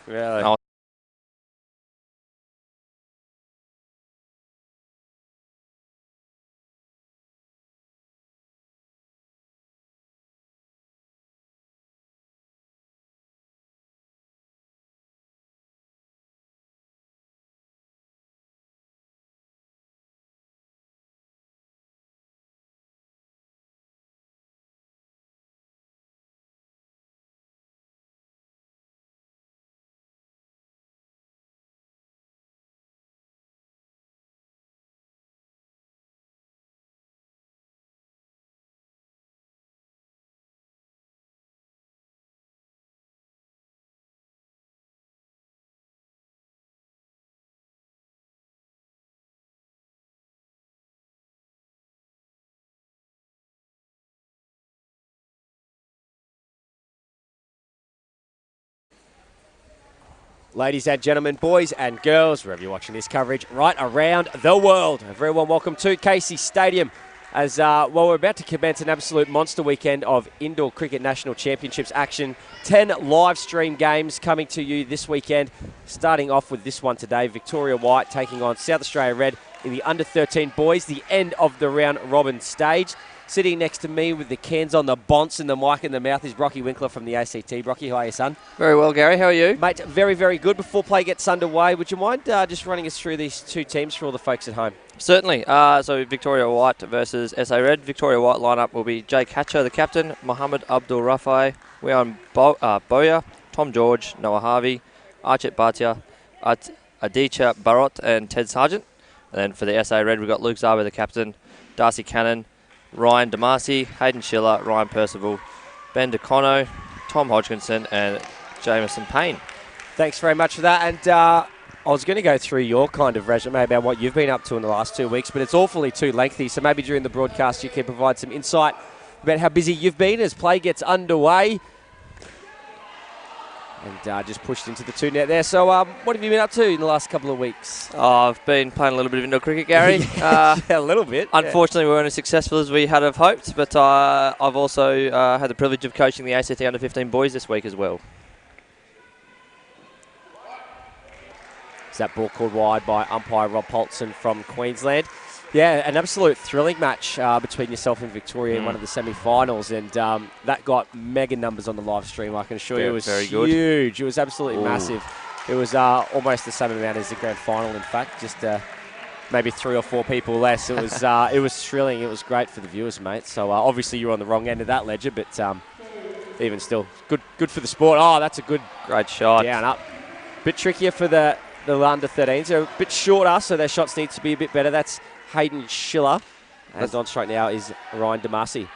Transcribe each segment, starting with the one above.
Really? Oh, Ladies and gentlemen, boys and girls, wherever you're watching this coverage, right around the world. A very warm welcome to Casey Stadium as we're about to commence an absolute monster weekend of Indoor Cricket National Championships action. 10 live stream games coming to you this weekend, starting off with this one today. Victoria White taking on South Australia Red in the under-13 boys, the end of the round robin stage. Sitting next to me with the cans on the bonce and the mic in the mouth is Brocky Winkler from the ACT. Brocky, how are you, son? Very well, Gary. How are you? Mate, very, very good. Before play gets underway, would you mind just running us through these two teams for all the folks at home? Certainly. So Victoria White versus SA Red. Victoria White lineup will be Jake Hatcher, the captain, Mohammed Abdul Rafai, Weon Boya, Tom George, Noah Harvey, Archit Bhatia, Aditya Barot, and Ted Sargent. And then for the SA Red, we've got Luke Zarber, the captain, Darcy Cannon, Ryan Damasi, Hayden Schiller, Ryan Percival, Ben DeCono, Tom Hodgkinson, and Jameson Payne. Thanks very much for that. And I was going to go through your kind of resume about what you've been up to in the last 2 weeks, but it's awfully too lengthy. So maybe during the broadcast you can provide some insight about how busy you've been as play gets underway. And just pushed into the 2-net there. So what have you been up to in the last couple of weeks? I've been playing a little bit of indoor cricket, Gary. Yeah, a little bit. Unfortunately, we weren't as successful as we had have hoped, but I've also had the privilege of coaching the ACT under-15 boys this week as well. Is that ball called wide by umpire Rob Polson from Queensland? Yeah, an absolute thrilling match between yourself and Victoria in one of the semi-finals, and that got mega numbers on the live stream. I can assure you it was very huge. Good. It was absolutely massive. It was almost the same amount as the grand final, in fact, just maybe 3 or 4 people less. It was it was thrilling. It was great for the viewers, mate. So obviously you're on the wrong end of that ledger, but even still, good for the sport. Oh, that's a great shot. Down up. Bit trickier for the under-13s. They're a bit shorter, so their shots need to be a bit better. That's Hayden Schiller. And on strike now is Ryan Damasi.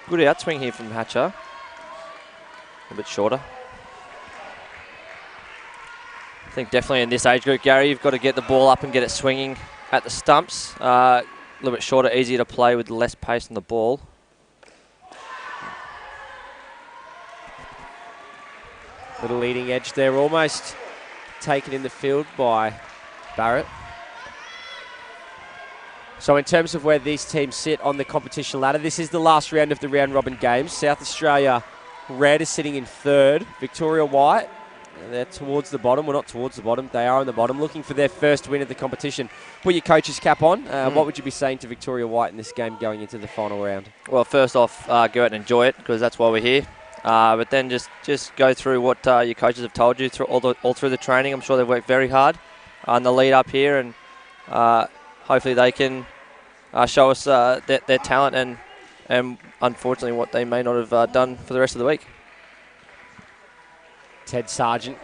Good outswing here from Hatcher. A bit shorter. I think definitely in this age group, Gary, you've got to get the ball up and get it swinging at the stumps. A little bit shorter, easier to play with less pace on the ball. Little leading edge there, almost taken in the field by Barrett. So in terms of where these teams sit on the competition ladder, this is the last round of the round robin games. South Australia Red is sitting in 3rd. Victoria White, they're towards the bottom. Well, not towards the bottom. They are on the bottom, looking for their first win of the competition. Put your coach's cap on. What would you be saying to Victoria White in this game going into the final round? Well, first off, go out and enjoy it, because that's why we're here. But then just go through what your coaches have told you through all through the training. I'm sure they've worked very hard on the lead up here, and hopefully they can show us their talent and unfortunately what they may not have done for the rest of the week. Ted Sargent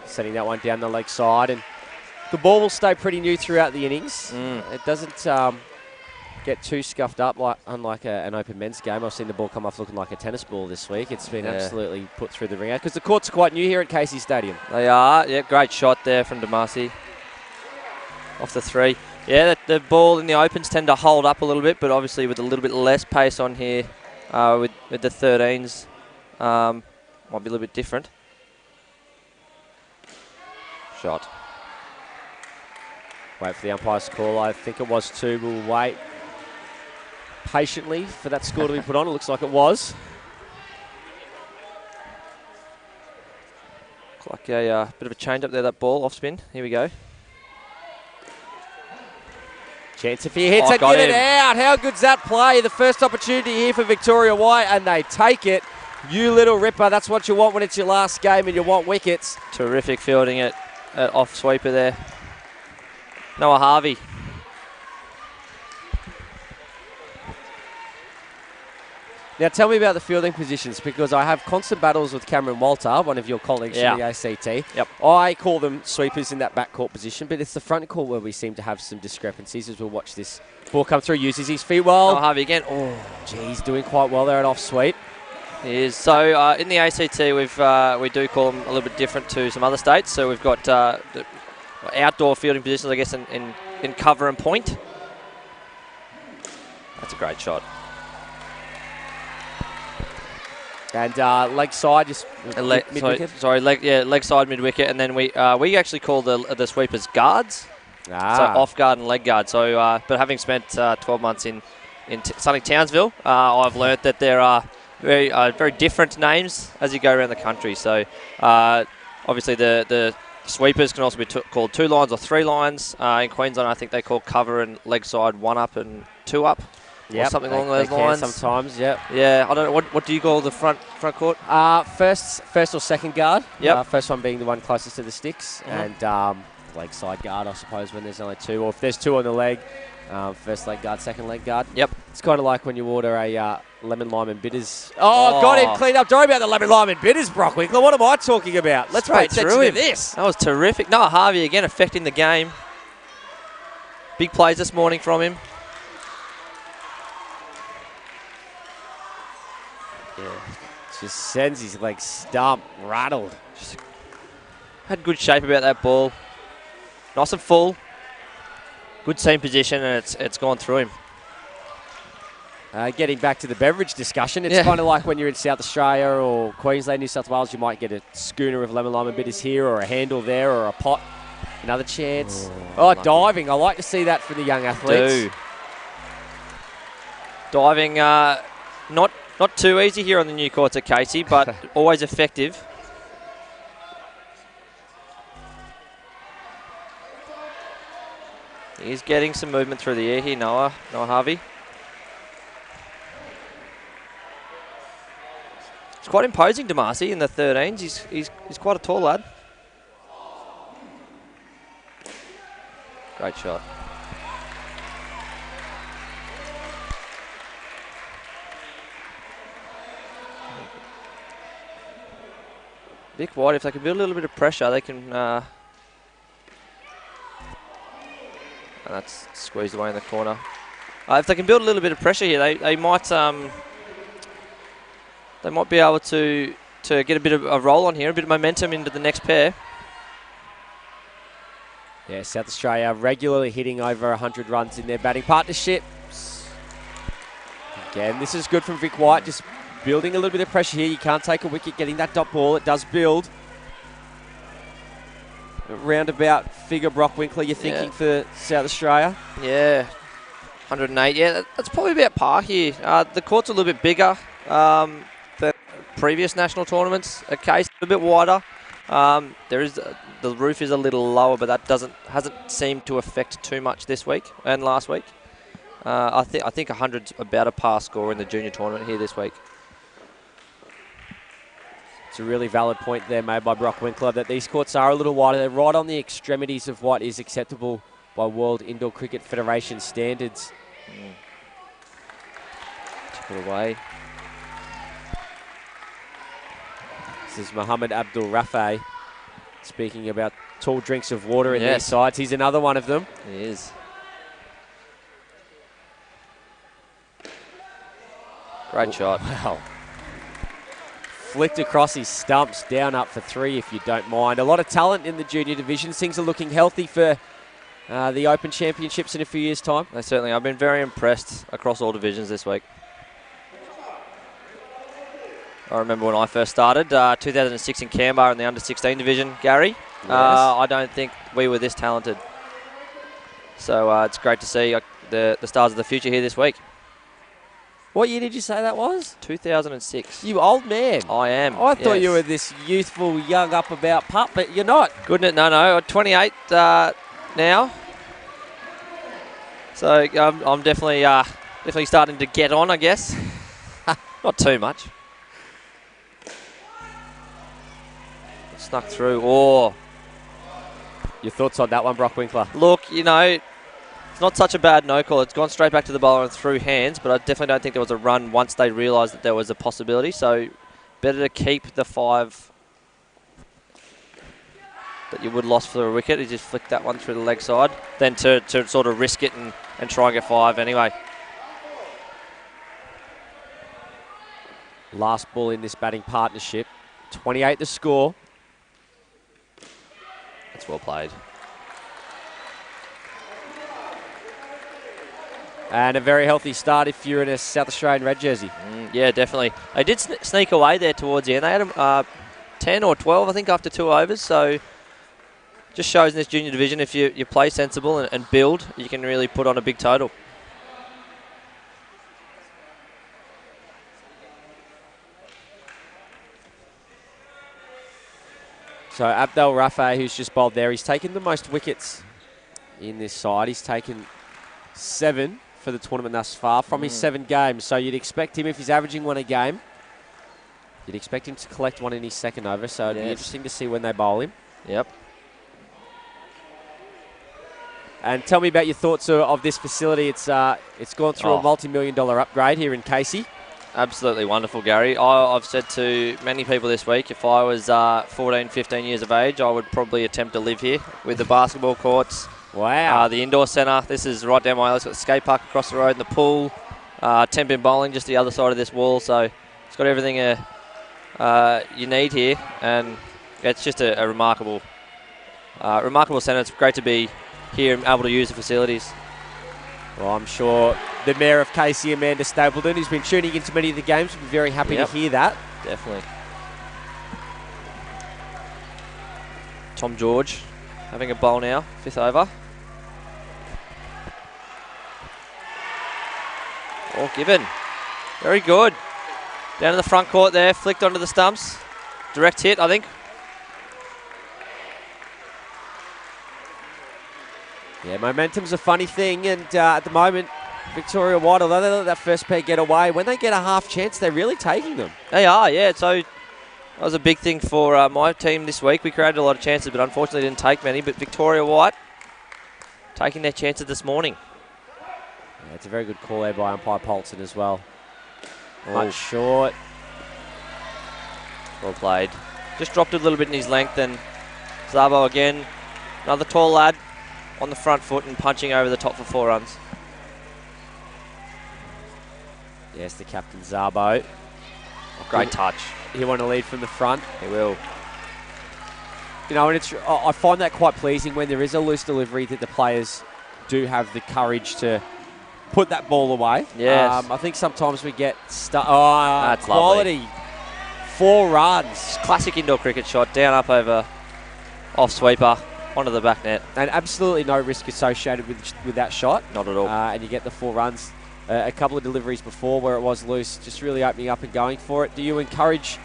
setting that one down the leg side, and the ball will stay pretty new throughout the innings. It doesn't get too scuffed up unlike an open men's game. I've seen the ball come off looking like a tennis ball this week. It's been absolutely put through the ringer because the courts are quite new here at Casey Stadium. They are. Yeah, great shot there from Damasi off the 3. Yeah, the ball in the opens tend to hold up a little bit, but obviously with a little bit less pace on here with the 13s, might be a little bit different. Shot. Wait for the umpire's call. I think it was 2. We'll wait patiently for that score to be put on. It looks like it was. Like a bit of a change up there, that ball, off spin. Here we go. Chance if he hits Oh, it, got get it him. out. How good's that play? The first opportunity here for Victoria White, and they take it. You little ripper, that's what you want when it's your last game and you want wickets. Terrific fielding at off sweeper there. Noah Harvey. Now tell me about the fielding positions, because I have constant battles with Cameron Walter, one of your colleagues from the ACT. Yep. I call them sweepers in that backcourt position, but it's the front court where we seem to have some discrepancies as we'll watch this ball come through. Uses his feet well. Noah Harvey again. Oh, geez, doing quite well there at off sweep. He is. So in the ACT, we do call them a little bit different to some other states. So we've got the outdoor fielding positions, I guess, in cover and point. That's a great shot. And leg side, just mid-wicket. Leg side, mid wicket, and then we actually call the sweepers guards. So off guard and leg guard. So, but having spent 12 months in sunny Townsville, I've learnt that there are very different names as you go around the country. So, obviously the sweepers can also be called 2 lines or 3 lines. In Queensland, I think they call cover and leg side 1 up and 2 up. Or something along those lines. Sometimes, yep. Yeah, I don't know. What do you call the front court? First or second guard. Yep. First one being the one closest to the sticks, and leg side guard, I suppose, when there's only 2. Or if there's 2 on the leg, first leg guard, second leg guard. Yep. It's kind of like when you order a lemon, lime and bitters. Oh, got him cleaned up. Don't worry about the lemon, lime and bitters, Brock Winkler. What am I talking about? Let's pay attention to this. That was terrific. Noah Harvey again affecting the game. Big plays this morning from him. Just sends his leg stump rattled. Just had good shape about that ball. Nice and full. Good team position, and it's gone through him. Getting back to the beverage discussion, it's kind of like when you're in South Australia or Queensland, New South Wales, you might get a schooner of lemon, lime and bitters here, or a handle there, or a pot. Another chance. Diving. I like to see that for the young athletes. Diving, not too easy here on the new courts at Casey, but always effective. He's getting some movement through the air here, Noah Harvey. It's quite imposing, Damasi, in the 13s. He's quite a tall lad. Great shot. Vic White, if they can build a little bit of pressure, they can... and that's squeezed away in the corner. If they can build a little bit of pressure here, they might be able to get a bit of a roll on here, a bit of momentum into the next pair. Yeah, South Australia regularly hitting over 100 runs in their batting partnerships. Again, this is good from Vic White, just building a little bit of pressure here. You can't take a wicket getting that dot ball. It does build. Roundabout figure, Brock Winkler, you're thinking for South Australia? Yeah, 108. Yeah, that's probably about par here. The court's a little bit bigger than previous national tournaments. A case a bit wider. The roof is a little lower, but that hasn't seemed to affect too much this week and last week. I think 100's about a par score in the junior tournament here this week. It's a really valid point there made by Brock Winkler that these courts are a little wider. They're right on the extremities of what is acceptable by World Indoor Cricket Federation standards. Took it away. This is Mohammed Abdul Rafi speaking about tall drinks of water in these sides. He's another one of them. He is. Great shot. Wow. Flicked across his stumps, down up for 3 if you don't mind. A lot of talent in the junior divisions. Things are looking healthy for the Open Championships in a few years' time. They certainly. I've been very impressed across all divisions this week. I remember when I first started, 2006 in Canberra in the under-16 division, Gary. Yes. I don't think we were this talented. So it's great to see the stars of the future here this week. What year did you say that was? 2006. You old man. I am. I thought yes. you were this youthful, young, up-about pup, but you're not. Goodness, no. 28 now. So I'm definitely starting to get on, I guess. Not too much. Snuck through. Oh, Your thoughts on that one, Brock Winkler? look, it's not such a bad no call. It's gone straight back to the bowler and through hands, but I definitely don't think there was a run once they realised that there was a possibility. So better to keep the 5 that you would lost for a wicket. He just flicked that one through the leg side than to sort of risk it and try and get 5 anyway. Last ball in this batting partnership. 28 the score. That's well played. And a very healthy start if you're in a South Australian red jersey. Yeah, definitely. They did sneak away there towards the end. They had 10 or 12, I think, after 2 overs. So just shows in this junior division, if you play sensible and build, you can really put on a big total. So Abdel Rafa, who's just bowled there, he's taken the most wickets in this side. He's taken 7 for the tournament thus far from his 7 games. So you'd expect him, if he's averaging 1 a game, you'd expect him to collect 1 in his second over. So it'd be interesting to see when they bowl him. Yep. And tell me about your thoughts of this facility. It's gone through a multi-million-dollar upgrade here in Casey. Absolutely wonderful, Gary. I've said to many people this week, if I was 14, 15 years of age, I would probably attempt to live here with the basketball courts. Wow. The indoor centre. This is right down my alley. It's got the skate park across the road and the pool. 10-pin bowling just the other side of this wall. So it's got everything you need here. And it's just a remarkable centre. It's great to be here and able to use the facilities. Well, I'm sure the Mayor of Casey, Amanda Stapleton, who's been tuning into many of the games, will be very happy to hear that. Definitely. Tom George having a bowl now, 5th over. All given. Very good. Down in the front court there, flicked onto the stumps. Direct hit, I think. Yeah, momentum's a funny thing, and at the moment, Victoria White, although they let that first pair get away, when they get a half chance, they're really taking them. They are, yeah. So that was a big thing for my team this week. We created a lot of chances, but unfortunately didn't take many. But Victoria White taking their chances this morning. Yeah, it's a very good call there by umpire Polson as well. Much short. Well played. Just dropped it a little bit in his length, and Zabo again, another tall lad on the front foot and punching over the top for 4 runs. Yes, the captain Zabo. Great touch. He want to lead from the front. He will. You know, and I find that quite pleasing when there is a loose delivery that the players do have the courage to put that ball away. Yes. I think sometimes we get stuck. Oh, that's quality. Lovely. 4 runs. Classic indoor cricket shot. Down, up, over, off sweeper, onto the back net. And absolutely no risk associated with that shot. Not at all. And you get the 4 runs. A couple of deliveries before where it was loose, just really opening up and going for it. Do you encourage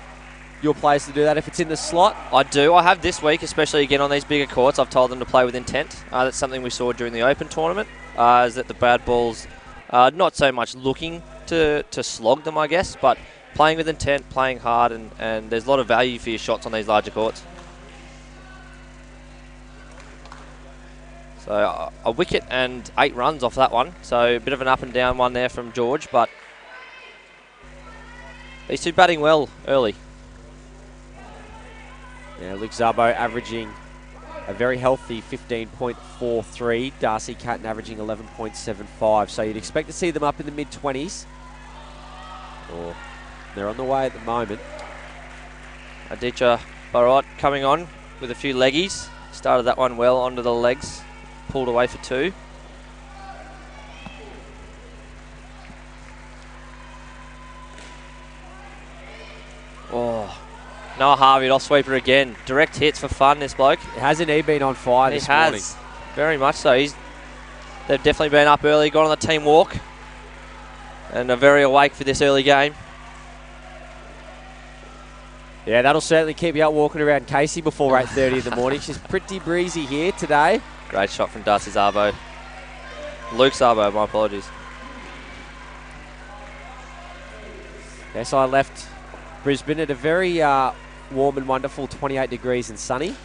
your players to do that if it's in the slot? I do. I have this week, especially again on these bigger courts. I've told them to play with intent. That's something we saw during the Open tournament, is that the bad balls not so much looking to slog them, I guess, but playing with intent, playing hard, and there's a lot of value for your shots on these larger courts. So a wicket and 8 runs off that one. So a bit of an up and down one there from George, but these two batting well early. Yeah, Luke Zabo averaging a very healthy 15.43. Darcy Catton averaging 11.75. So you'd expect to see them up in the mid-20s. Or they're on the way at the moment. Aditya Bharat coming on with a few leggies. Started that one well onto the legs. Pulled away for 2. Oh, Noah Harvey off sweeper again. Direct hits for fun, this bloke. Hasn't he been on fire this morning? Very much so. They've definitely been up early, gone on the team walk. and are very awake for this early game. Yeah, that'll certainly keep you out walking around Casey before 8:30 in the morning. She's pretty breezy here today. Great shot from Darcy Szabo. Luke Szabo, my apologies. Yes, I left Brisbane at a very warm and wonderful 28 degrees and sunny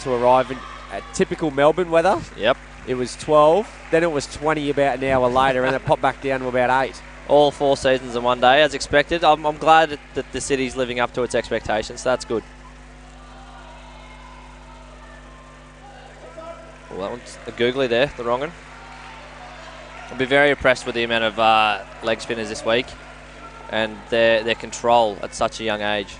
to arrive at typical Melbourne weather. Yep. It was 12, then it was 20 about an hour later, and it popped back down to about 8. All 4 seasons in one day, as expected. I'm glad that the city's living up to its expectations. So that's good. Well, that one's a googly there, the wrong one. I'll be very impressed with the amount of leg spinners this week and their control at such a young age.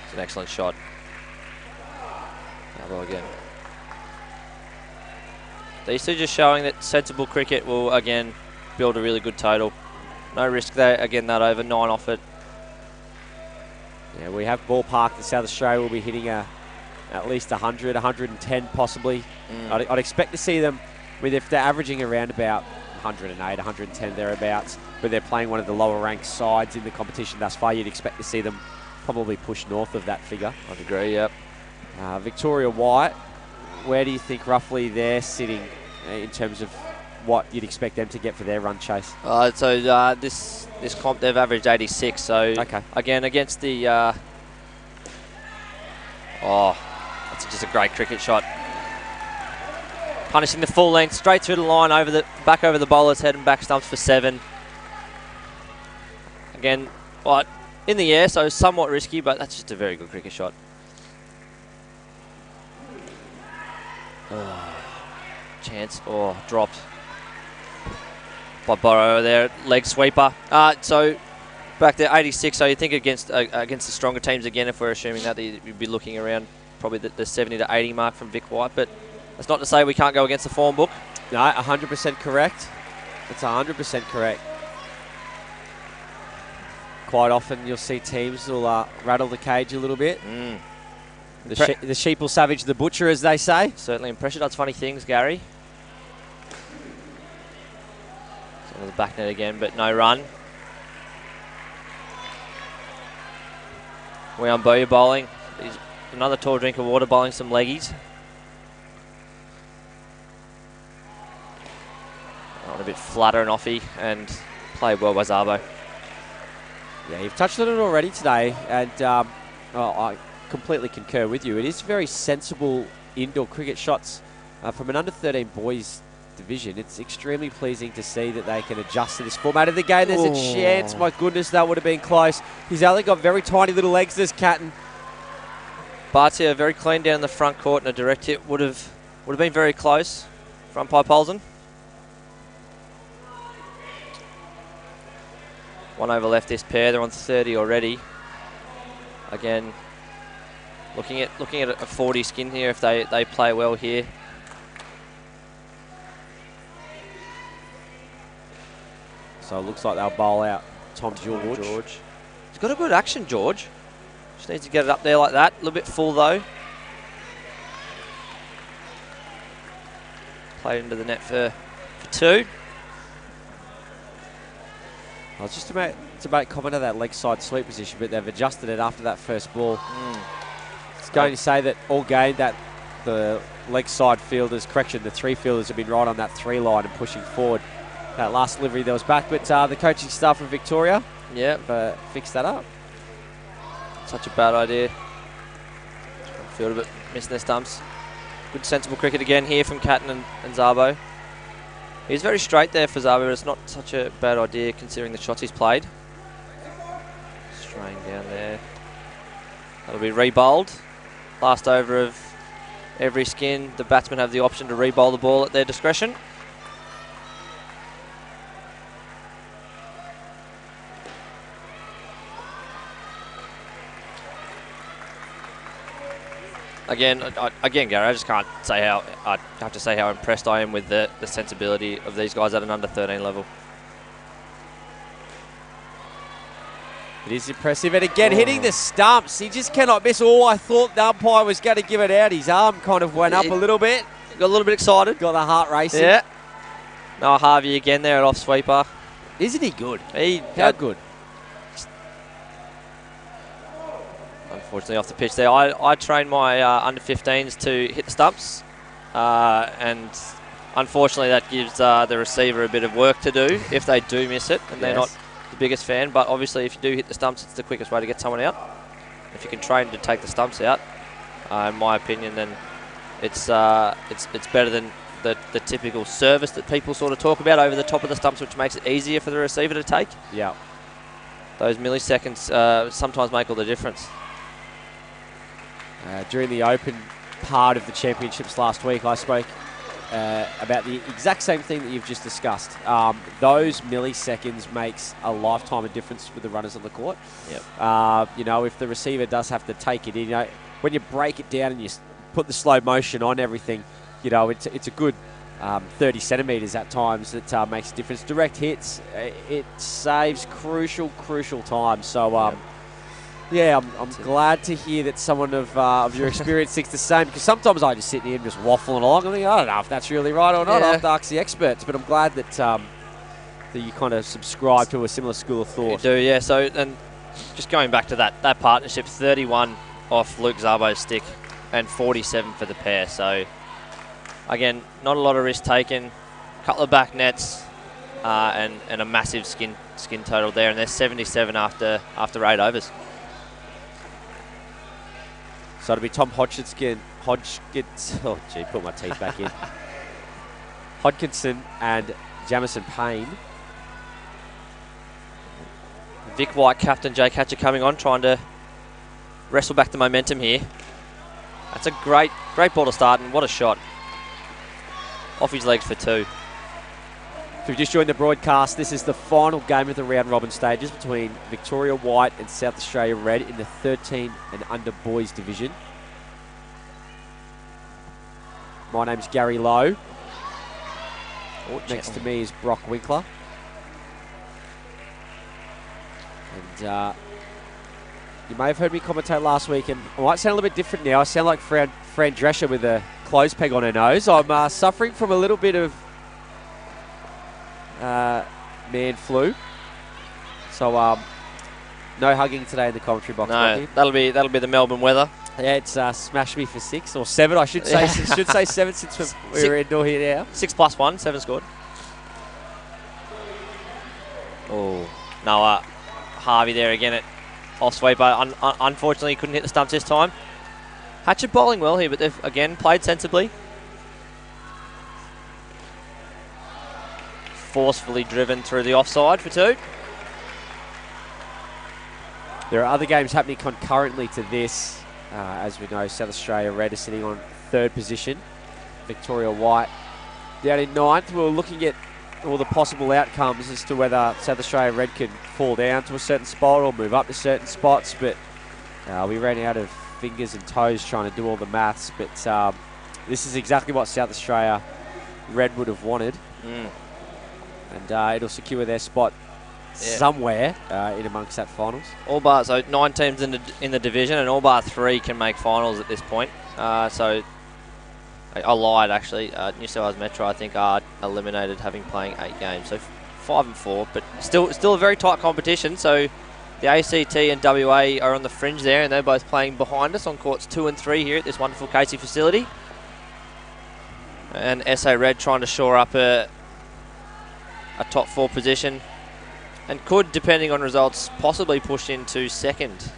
It's an excellent shot. Bravo again. These two just showing that sensible cricket will again build a really good total. No risk there. Again, that over 9 off it. Yeah, we have ballpark that South Australia will be hitting at least 100, 110 possibly. I'd expect to see them, if they're averaging around about 108, 110 thereabouts, but they're playing one of the lower ranked sides in the competition thus far, you'd expect to see them probably push north of that figure. I'd agree, yep. Victoria White, where do you think roughly they're sitting in terms of what you'd expect them to get for their run chase? This comp, they've averaged 86, so okay. Again, against the... that's just a great cricket shot. Punishing the full length, straight through the line, back over the bowler's head and back stumps for 7. Again, in the air, so somewhat risky, but that's just a very good cricket shot. Chance, dropped by Burrow there, leg sweeper. So back there, 86. So you think against the stronger teams again, if we're assuming that you'd be looking around probably the 70 to 80 mark from Vic White, but that's not to say we can't go against the form book. No, 100% correct. That's 100% correct. Quite often you'll see teams will rattle the cage a little bit. The sheep will savage the butcher, as they say. Certainly, and pressure does funny things, Gary. It's on the back net again, but no run. Weon Boya bowling. He's another tall drink of water, bowling some leggies. A bit flutter and offy, and played well by Szabo. Yeah, you've touched on it already today, and I completely concur with you. It is very sensible indoor cricket shots from an under-13 boys division. It's extremely pleasing to see that they can adjust to this format of the game. There's a chance. My goodness, that would have been close. He's only got very tiny little legs, this Catton. Bartia very clean down the front court, and a direct hit would have been very close from Pipe Olsen. 1 over left this pair. They're on 30 already. Again, looking at a 40 skin here if they play well here. So it looks like they'll bowl out Tom George. He's got a good action, George. Just needs to get it up there like that. A little bit full though. Played into the net for 2. I was just about to make comment on that leg side sweep position, but they've adjusted it after that first ball. It's going to say that all game that the leg side fielders, the 3 fielders have been right on that 3 line and pushing forward. That last delivery that was back, but the coaching staff from Victoria fixed that up. Such a bad idea. Field a bit missing their stumps. Good sensible cricket again here from Catton and Szabo. He's very straight there for Szabo, but it's not such a bad idea considering the shots he's played. Straying down there. That'll be re-bowled. Last over of every skin. The batsmen have the option to re-bowl the ball at their discretion. Again, Gary, I just can't say how I have to say how impressed I am with the sensibility of these guys at an under 13 level. It is impressive. And again, hitting the stumps. He just cannot miss. Oh, I thought the umpire was going to give it out. His arm kind of went up a little bit. Got a little bit excited. Got the heart racing. Yeah. Noah Harvey again there at off sweeper. Isn't he good? How good? Unfortunately off the pitch there. I train my under 15s to hit the stumps. And unfortunately that gives the receiver a bit of work to do if they do miss it and they're not the biggest fan. But obviously if you do hit the stumps, it's the quickest way to get someone out. If you can train to take the stumps out, in my opinion, then it's better than the typical service that people sort of talk about over the top of the stumps, which makes it easier for the receiver to take. Yeah. Those milliseconds sometimes make all the difference. During the open part of the championships last week, I spoke about the exact same thing that you've just discussed. Those milliseconds makes a lifetime of difference with the runners on the court. Yep. You know, if the receiver does have to take it in, you know, when you break it down and you put the slow motion on everything, you know, it's a good 30 centimetres at times that makes a difference. Direct hits, it saves crucial time. So, yeah, I'm glad to hear that someone of your experience thinks the same, because sometimes I just sit here and just waffling along and think, I don't know if that's really right or not. I'll have to ask the experts, but I'm glad that that you kind of subscribe to a similar school of thought. You do, yeah. So, and just going back to that partnership, 31 off Luke Zabo's stick and 47 for the pair. So, again, not a lot of risk taken, a couple of back nets, and a massive skin total there, and they're 77 after 8 overs. So it'll be Tom Hodgkinson, oh gee, put my teeth back in. Hodgkinson and Jamison Payne. Vic White, captain, Jay Catcher coming on, trying to wrestle back the momentum here. That's a great ball to start, and what a shot. Off his legs for 2. If you've just joined the broadcast, this is the final game of the round robin stages between Victoria White and South Australia Red in the 13 and under boys division. My name's Gary Lowe. Next to me is Brock Winkler. And you may have heard me commentate last week, and I might sound a little bit different now. I sound like Fran Drescher with a clothes peg on her nose. I'm suffering from a little bit of man flu. So no hugging today in the commentary box. No, that'll be the Melbourne weather. Yeah, it's smashed me for 6 or 7. I should say should say 7 since we're indoor here now. 6 plus 1, 7 scored. Oh, Noah Harvey there again at off sweeper. Unfortunately, couldn't hit the stumps this time. Hatchet bowling well here, but they've again played sensibly. Forcefully driven through the offside for 2. There are other games happening concurrently to this. As we know, South Australia Red is sitting on 3rd position. Victoria White down in 9th. We're looking at all the possible outcomes as to whether South Australia Red can fall down to a certain spot or move up to certain spots. But we ran out of fingers and toes trying to do all the maths. But this is exactly what South Australia Red would have wanted. And it'll secure their spot somewhere in amongst that finals. All bar, so 9 teams in the division, and all bar 3 can make finals at this point. So I lied actually. New South Wales Metro, I think, are eliminated having playing 8 games. So 5 and 4, but still a very tight competition. So the ACT and WA are on the fringe there, and they're both playing behind us on courts 2 and 3 here at this wonderful Casey facility. And SA Red trying to shore up a top 4 position, and could, depending on results, possibly push into 2nd.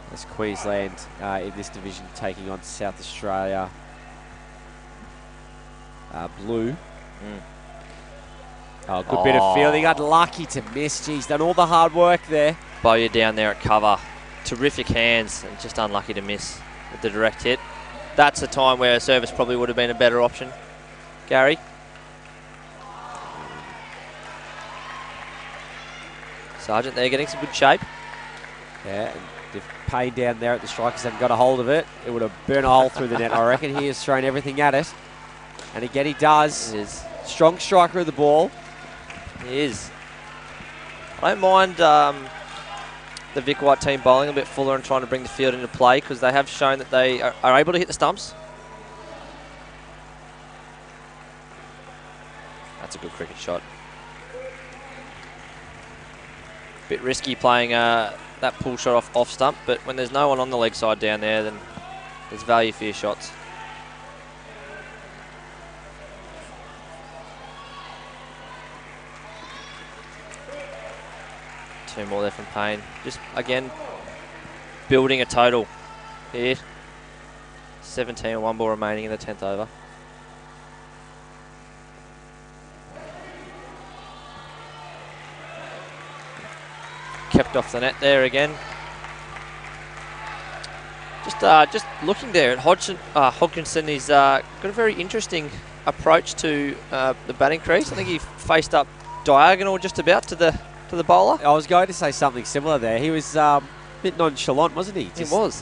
That's Queensland in this division taking on South Australia Blue. Oh, good bit of fielding. Unlucky to miss. He's done all the hard work there. Bowyer down there at cover. Terrific hands, and just unlucky to miss with the direct hit. That's a time where a service probably would have been a better option. Gary? Sargent there getting some good shape. Yeah, and if Payne down there at the strikers hadn't got a hold of it, it would have burned a hole through the net. I reckon he has thrown everything at it. And again, he does. He is. Strong striker of the ball. He is. I don't mind the Vic White team bowling a bit fuller and trying to bring the field into play, because they have shown that they are able to hit the stumps. That's a good cricket shot. Bit risky playing that pull shot off stump, but when there's no one on the leg side down there, then there's value for your shots. Two more there from Payne. Just, again, building a total here. 17 and 1 ball remaining in the 10th over. Kept off the net there again. Just looking there at Hodgkinson, he's got a very interesting approach to the batting crease. I think he faced up diagonal just about to the bowler. I was going to say something similar there. He was a bit nonchalant, wasn't he? He was.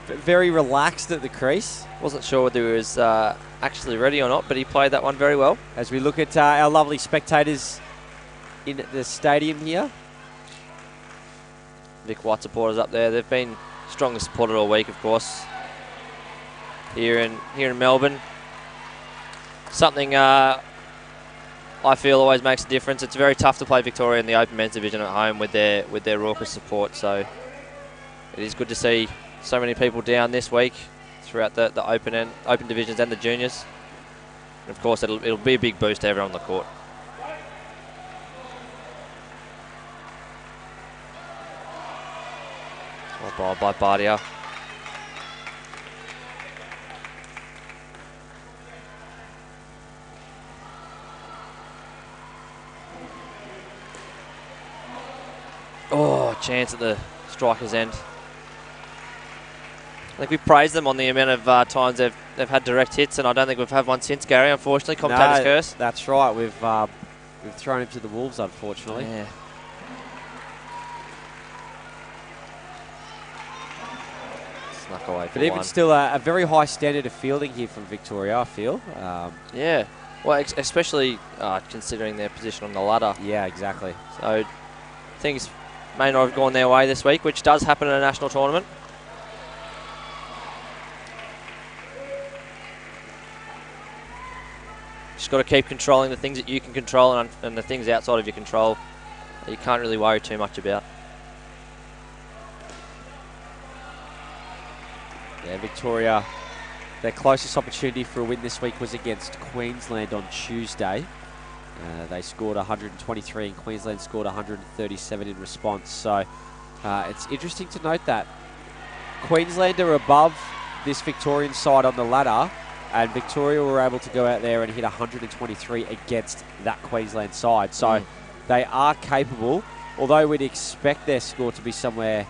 Very relaxed at the crease. Wasn't sure whether he was actually ready or not, but he played that one very well. As we look at our lovely spectators in the stadium here. Vic White supporters up there. They've been strongly supported all week, of course. Here in Melbourne. Something I feel always makes a difference. It's very tough to play Victoria in the Open Men's Division at home with their raucous support. So it is good to see so many people down this week throughout the Open Divisions and the Juniors. And of course, it'll be a big boost to everyone on the court. Well bowled by Bardia. Oh, chance at the striker's end. I think we've praised them on the amount of times they've had direct hits, and I don't think we've had one since, Gary, unfortunately. Commentator's curse. That's right. We've thrown him to the wolves, unfortunately. Yeah. Snuck away for But even one. still, a very high standard of fielding here from Victoria, I feel. Yeah. Well, especially considering their position on the ladder. Yeah, exactly. So things may not have gone their way this week, which does happen in a national tournament. Just got to keep controlling the things that you can control, and the things outside of your control that you can't really worry too much about. Yeah, Victoria, their closest opportunity for a win this week was against Queensland on Tuesday. They scored 123 and Queensland scored 137 in response. So it's interesting to note that Queensland are above this Victorian side on the ladder, and Victoria were able to go out there and hit 123 against that Queensland side. So they are capable, although we'd expect their score to be somewhere,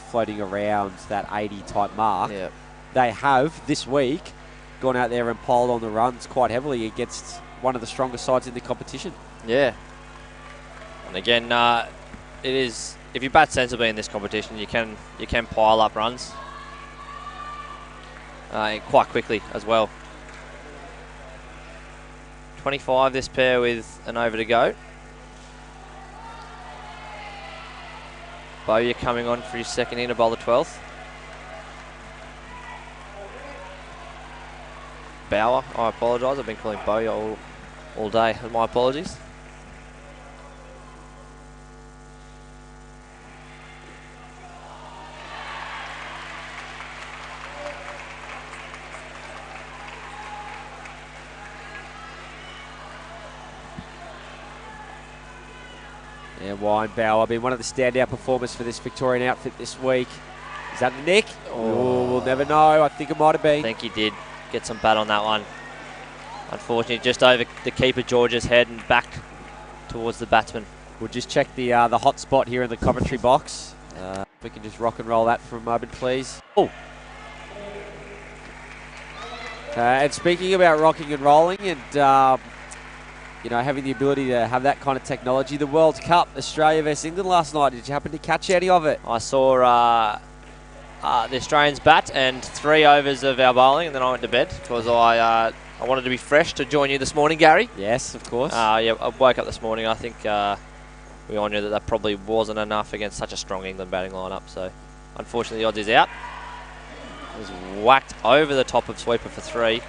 floating around that 80 type mark. Yep. They have this week gone out there and piled on the runs quite heavily against one of the strongest sides in the competition. Yeah. And again, it is, if you bat sensibly in this competition, you can pile up runs quite quickly as well. 25 this pair with an over to go. Bowyer coming on for his second in to bowl the 12th. Bauer, I apologise. I've been calling Bowyer all day. My apologies. Yeah, Wine Bauer been one of the standout performers for this Victorian outfit this week. Is that the nick? Oh, we'll never know. I think it might have been. I think he did get some bat on that one. Unfortunately, just over the keeper George's head and back towards the batsman. We'll just check the hot spot here in the commentary box. If we can just rock and roll that for a moment, please. Oh. And speaking about rocking and rolling and having the ability to have that kind of technology, the World Cup, Australia versus England last night. Did you happen to catch any of it? I saw the Australians bat and 3 overs of our bowling, and then I went to bed because I wanted to be fresh to join you this morning, Gary. Yes, of course. Yeah, I woke up this morning. I think we all knew that probably wasn't enough against such a strong England batting lineup. So, unfortunately, the odds is out. It was whacked over the top of sweeper for 3.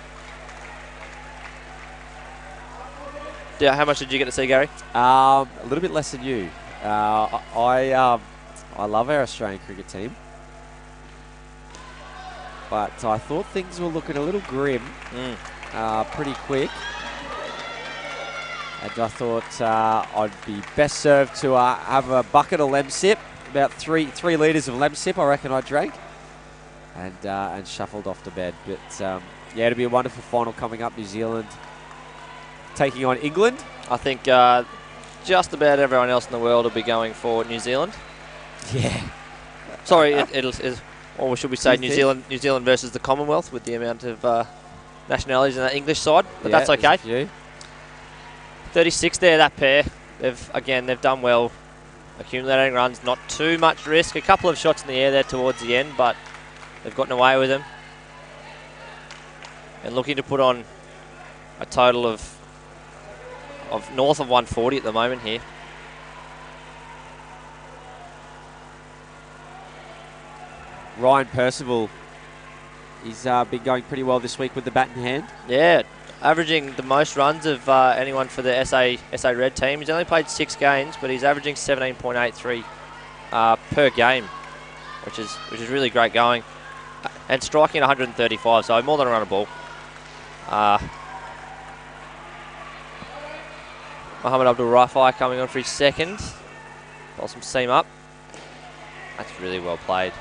Yeah, how much did you get to see, Gary? A little bit less than you. I love our Australian cricket team, but I thought things were looking a little grim pretty quick. And I thought I'd be best served to have a bucket of Lemsip, about 3 litres of Lemsip I reckon I drank, and shuffled off to bed. But yeah, it'll be a wonderful final coming up. New Zealand taking on England. I think just about everyone else in the world will be going for New Zealand. Yeah. Sorry, or should we say New Zealand versus the Commonwealth with the amount of nationalities in that English side, but that's okay. 36 there, that pair. They've done well, accumulating runs, not too much risk. A couple of shots in the air there towards the end, but they've gotten away with them. And looking to put on a total of north of 140 at the moment here. Ryan Percival, he's been going pretty well this week with the bat in hand. Yeah, averaging the most runs of anyone for the SA Red team. He's only played 6 games, but he's averaging 17.83 per game, which is really great going. And striking 135, so more than a run a ball. Mohamed Abdul Rafi coming on for his second. Got some seam up. That's really well played.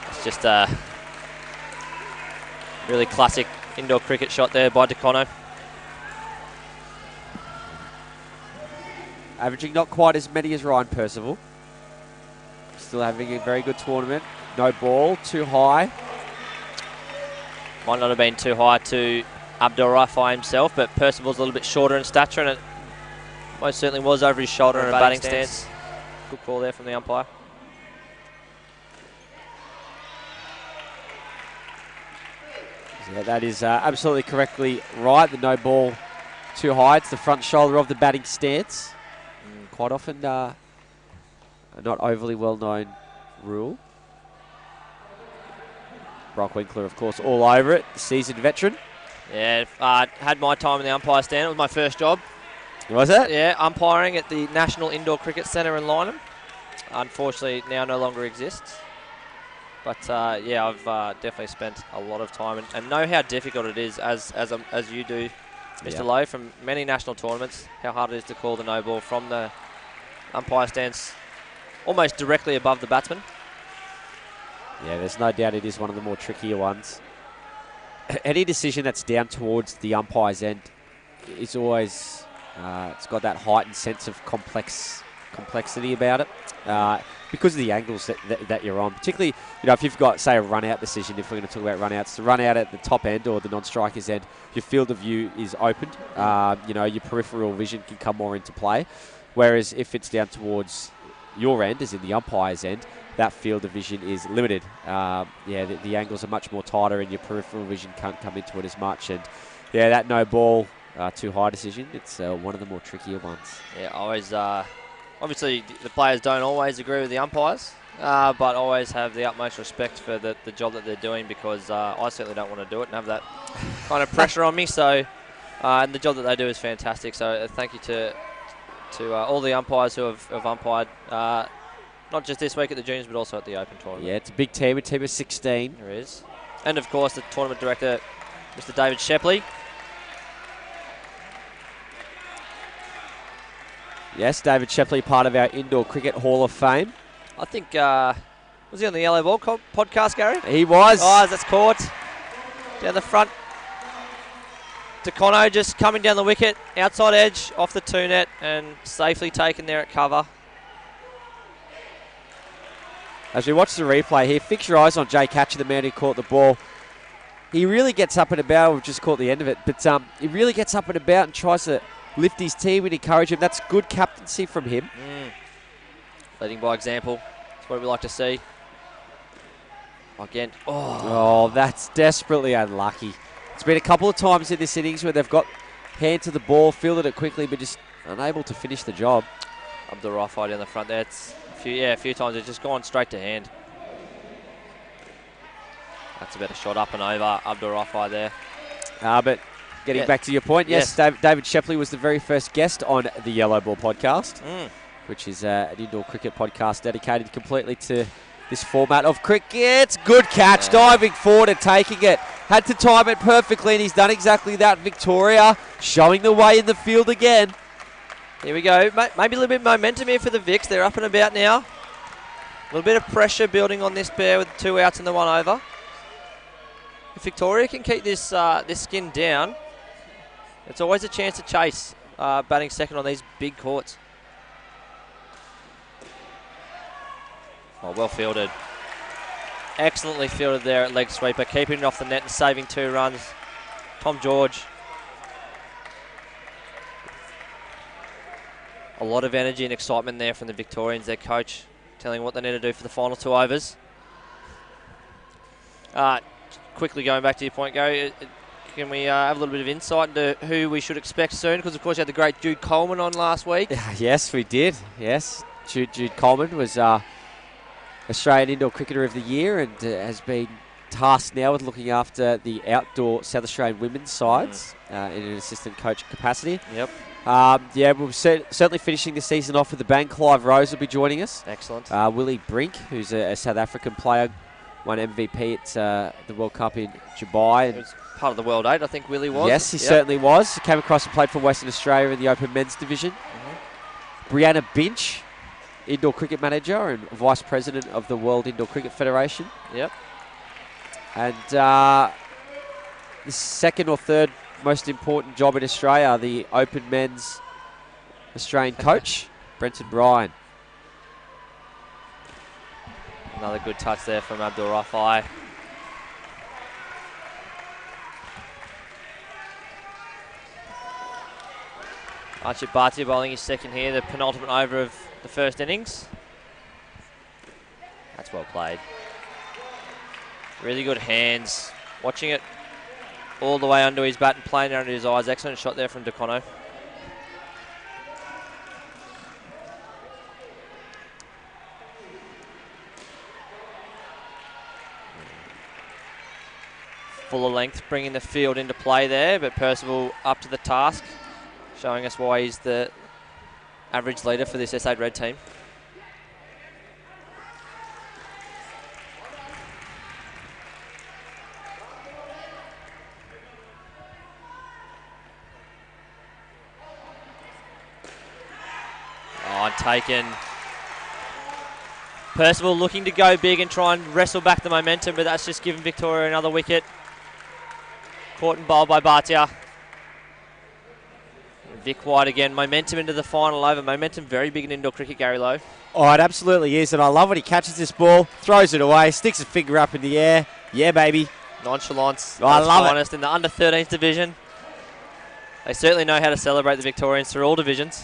It's just a really classic indoor cricket shot there by Decono. Averaging not quite as many as Ryan Percival. Still having a very good tournament. No ball, too high. Might not have been too high to Abdul Rafi himself, but Percival's a little bit shorter in stature, and it most certainly was over his shoulder in a batting stance. Good call there from the umpire. Yeah, that is absolutely correctly right. The no ball too high. It's the front shoulder of the batting stance. Quite often a not overly well-known rule. Brock Winkler, of course, all over it. Seasoned veteran. Yeah, had my time in the umpire stand. It was my first job. Was it? Yeah, umpiring at the National Indoor Cricket Centre in Lynham. Unfortunately, now no longer exists. But yeah, I've definitely spent a lot of time and know how difficult it is, as you do, Mr. Lowe, from many national tournaments, how hard it is to call the no ball from the umpire stance almost directly above the batsman. Yeah, there's no doubt it is one of the more trickier ones. Any decision that's down towards the umpire's end is always, it's got that heightened sense of complexity about it. Because of the angles that you're on, particularly, if you've got, say, a run-out decision, if we're going to talk about run-outs, the run-out at the top end or the non-striker's end, your field of view is opened. Your peripheral vision can come more into play. Whereas if it's down towards your end, as in the umpire's end, that field of vision is limited. The angles are much more tighter and your peripheral vision can't come into it as much. And, yeah, that no ball too high decision, it's one of the more trickier ones. Yeah, always... Obviously, the players don't always agree with the umpires, but always have the utmost respect for the job that they're doing, because I certainly don't want to do it and have that kind of pressure on me. So, and the job that they do is fantastic. So, thank you to all the umpires who have umpired, not just this week at the Juniors, but also at the Open tournament. Yeah, it's a big team, a team of 16. There is. And, of course, the tournament director, Mr. David Shepley. Yes, David Shepley, part of our Indoor Cricket Hall of Fame. I think, was he on the Yellow Ball podcast, Gary? He was. Oh, that's caught. Down the front. Decono just coming down the wicket, outside edge, off the 2-net, and safely taken there at cover. As we watch the replay here, fix your eyes on Jay Catcher, the man who caught the ball. He really gets up and about. We've just caught the end of it, but he really gets up and about and tries to lift his team and encourage him. That's good captaincy from him. Leading by example. That's what we like to see. Again. Oh, that's desperately unlucky. It's been a couple of times in this innings where they've got hand to the ball, fielded it quickly, but just unable to finish the job. Abdul Rafai down the front there. It's a few times it's just gone straight to hand. That's a better shot up and over. Abdul Rafai there. But getting back to your point, yes. David Shepley was the very first guest on the Yellow Ball podcast, which is an indoor cricket podcast dedicated completely to this format of cricket. Good catch, diving forward and taking it. Had to time it perfectly, and he's done exactly that. Victoria showing the way in the field again. Here we go. Maybe a little bit of momentum here for the Vics. They're up and about now. A little bit of pressure building on this pair with 2 outs and the 1 over. If Victoria can keep this skin down, it's always a chance to chase batting second on these big courts. Oh, well fielded. Excellently fielded there at leg sweeper, keeping it off the net and saving 2 runs. Tom George. A lot of energy and excitement there from the Victorians, their coach, telling them what they need to do for the final 2 overs. Quickly going back to your point, Gary, can we have a little bit of insight into who we should expect soon? Because, of course, you had the great Jude Coleman on last week. Yes, we did. Yes, Jude Coleman was Australian Indoor Cricketer of the Year and has been tasked now with looking after the outdoor South Australian women's sides in an assistant coach capacity. Yep. We're certainly finishing the season off with a bang. Clive Rose will be joining us. Excellent. Willie Brink, who's a South African player, won MVP at the World Cup in Dubai. It was part of the World 8, I think Willie was. Yes, he certainly was. Came across and played for Western Australia in the Open Men's Division. Brianna Binch, Indoor Cricket Manager and Vice President of the World Indoor Cricket Federation. Yep. And the second or third most important job in Australia, the Open Men's Australian coach, Brenton Bryan. Another good touch there from Abdul Rafai. Archie Bhatia bowling his second here, the penultimate over of the first innings. That's well played. Really good hands. Watching it all the way under his bat and playing it under his eyes. Excellent shot there from Decono. Fuller length, bringing the field into play there, but Percival up to the task, showing us why he's the average leader for this S8 Red team. Taken. Percival looking to go big and try and wrestle back the momentum, but that's just given Victoria another wicket. Caught and bowled by Bhatia. Vic White again. Momentum into the final over. Momentum very big in indoor cricket, Gary Lowe. Oh, it absolutely is, and I love when he catches this ball, throws it away, sticks a finger up in the air. Yeah, baby. Nonchalance. I love it. In the under 13s division. They certainly know how to celebrate the Victorians through all divisions.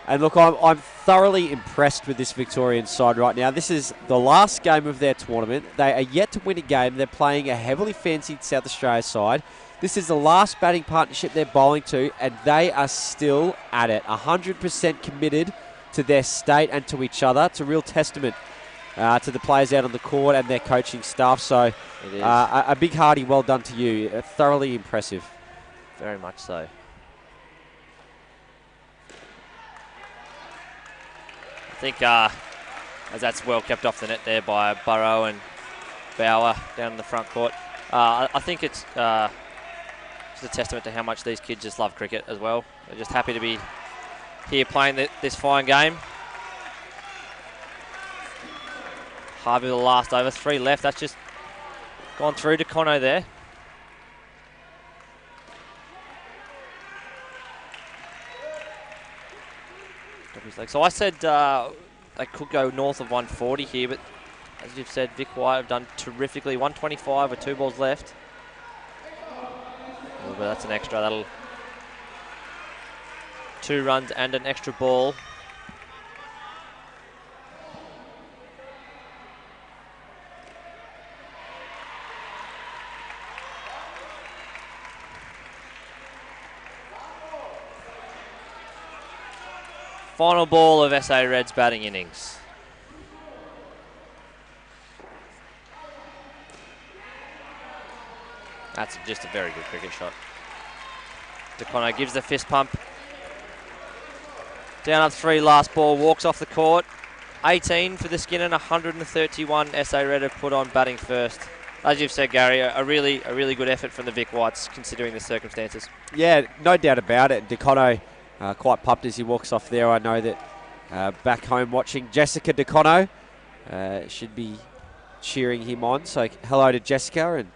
And look, I'm thoroughly impressed with this Victorian side right now. This is the last game of their tournament. They are yet to win a game. They're playing a heavily fancied South Australia side. This is the last batting partnership they're bowling to, and they are still at it. 100% committed to their state and to each other. It's a real testament to the players out on the court and their coaching staff. So a big hearty well done to you. Thoroughly impressive. Very much so. I think as that's well kept off the net there by Burrow and Bauer down in the front court. I think it's just a testament to how much these kids just love cricket as well. They're just happy to be here playing this fine game. Harvey with the last over, 3 left. That's just gone through to Cono there. So I said they could go north of 140 here, but as you've said, Vic White have done terrifically. 125 with 2 balls left. Oh, but that's an extra. That'll 2 runs and an extra ball. Final ball of SA Red's batting innings. That's just a very good cricket shot. DeCono gives the fist pump. Down up 3, last ball, walks off the court. 18 for the Skinner, 131 SA Red have put on batting first. As you've said, Gary, a really good effort from the Vic Whites considering the circumstances. Yeah, no doubt about it. DeCono quite pumped as he walks off there. I know that back home watching Jessica DeCono should be cheering him on. So hello to Jessica,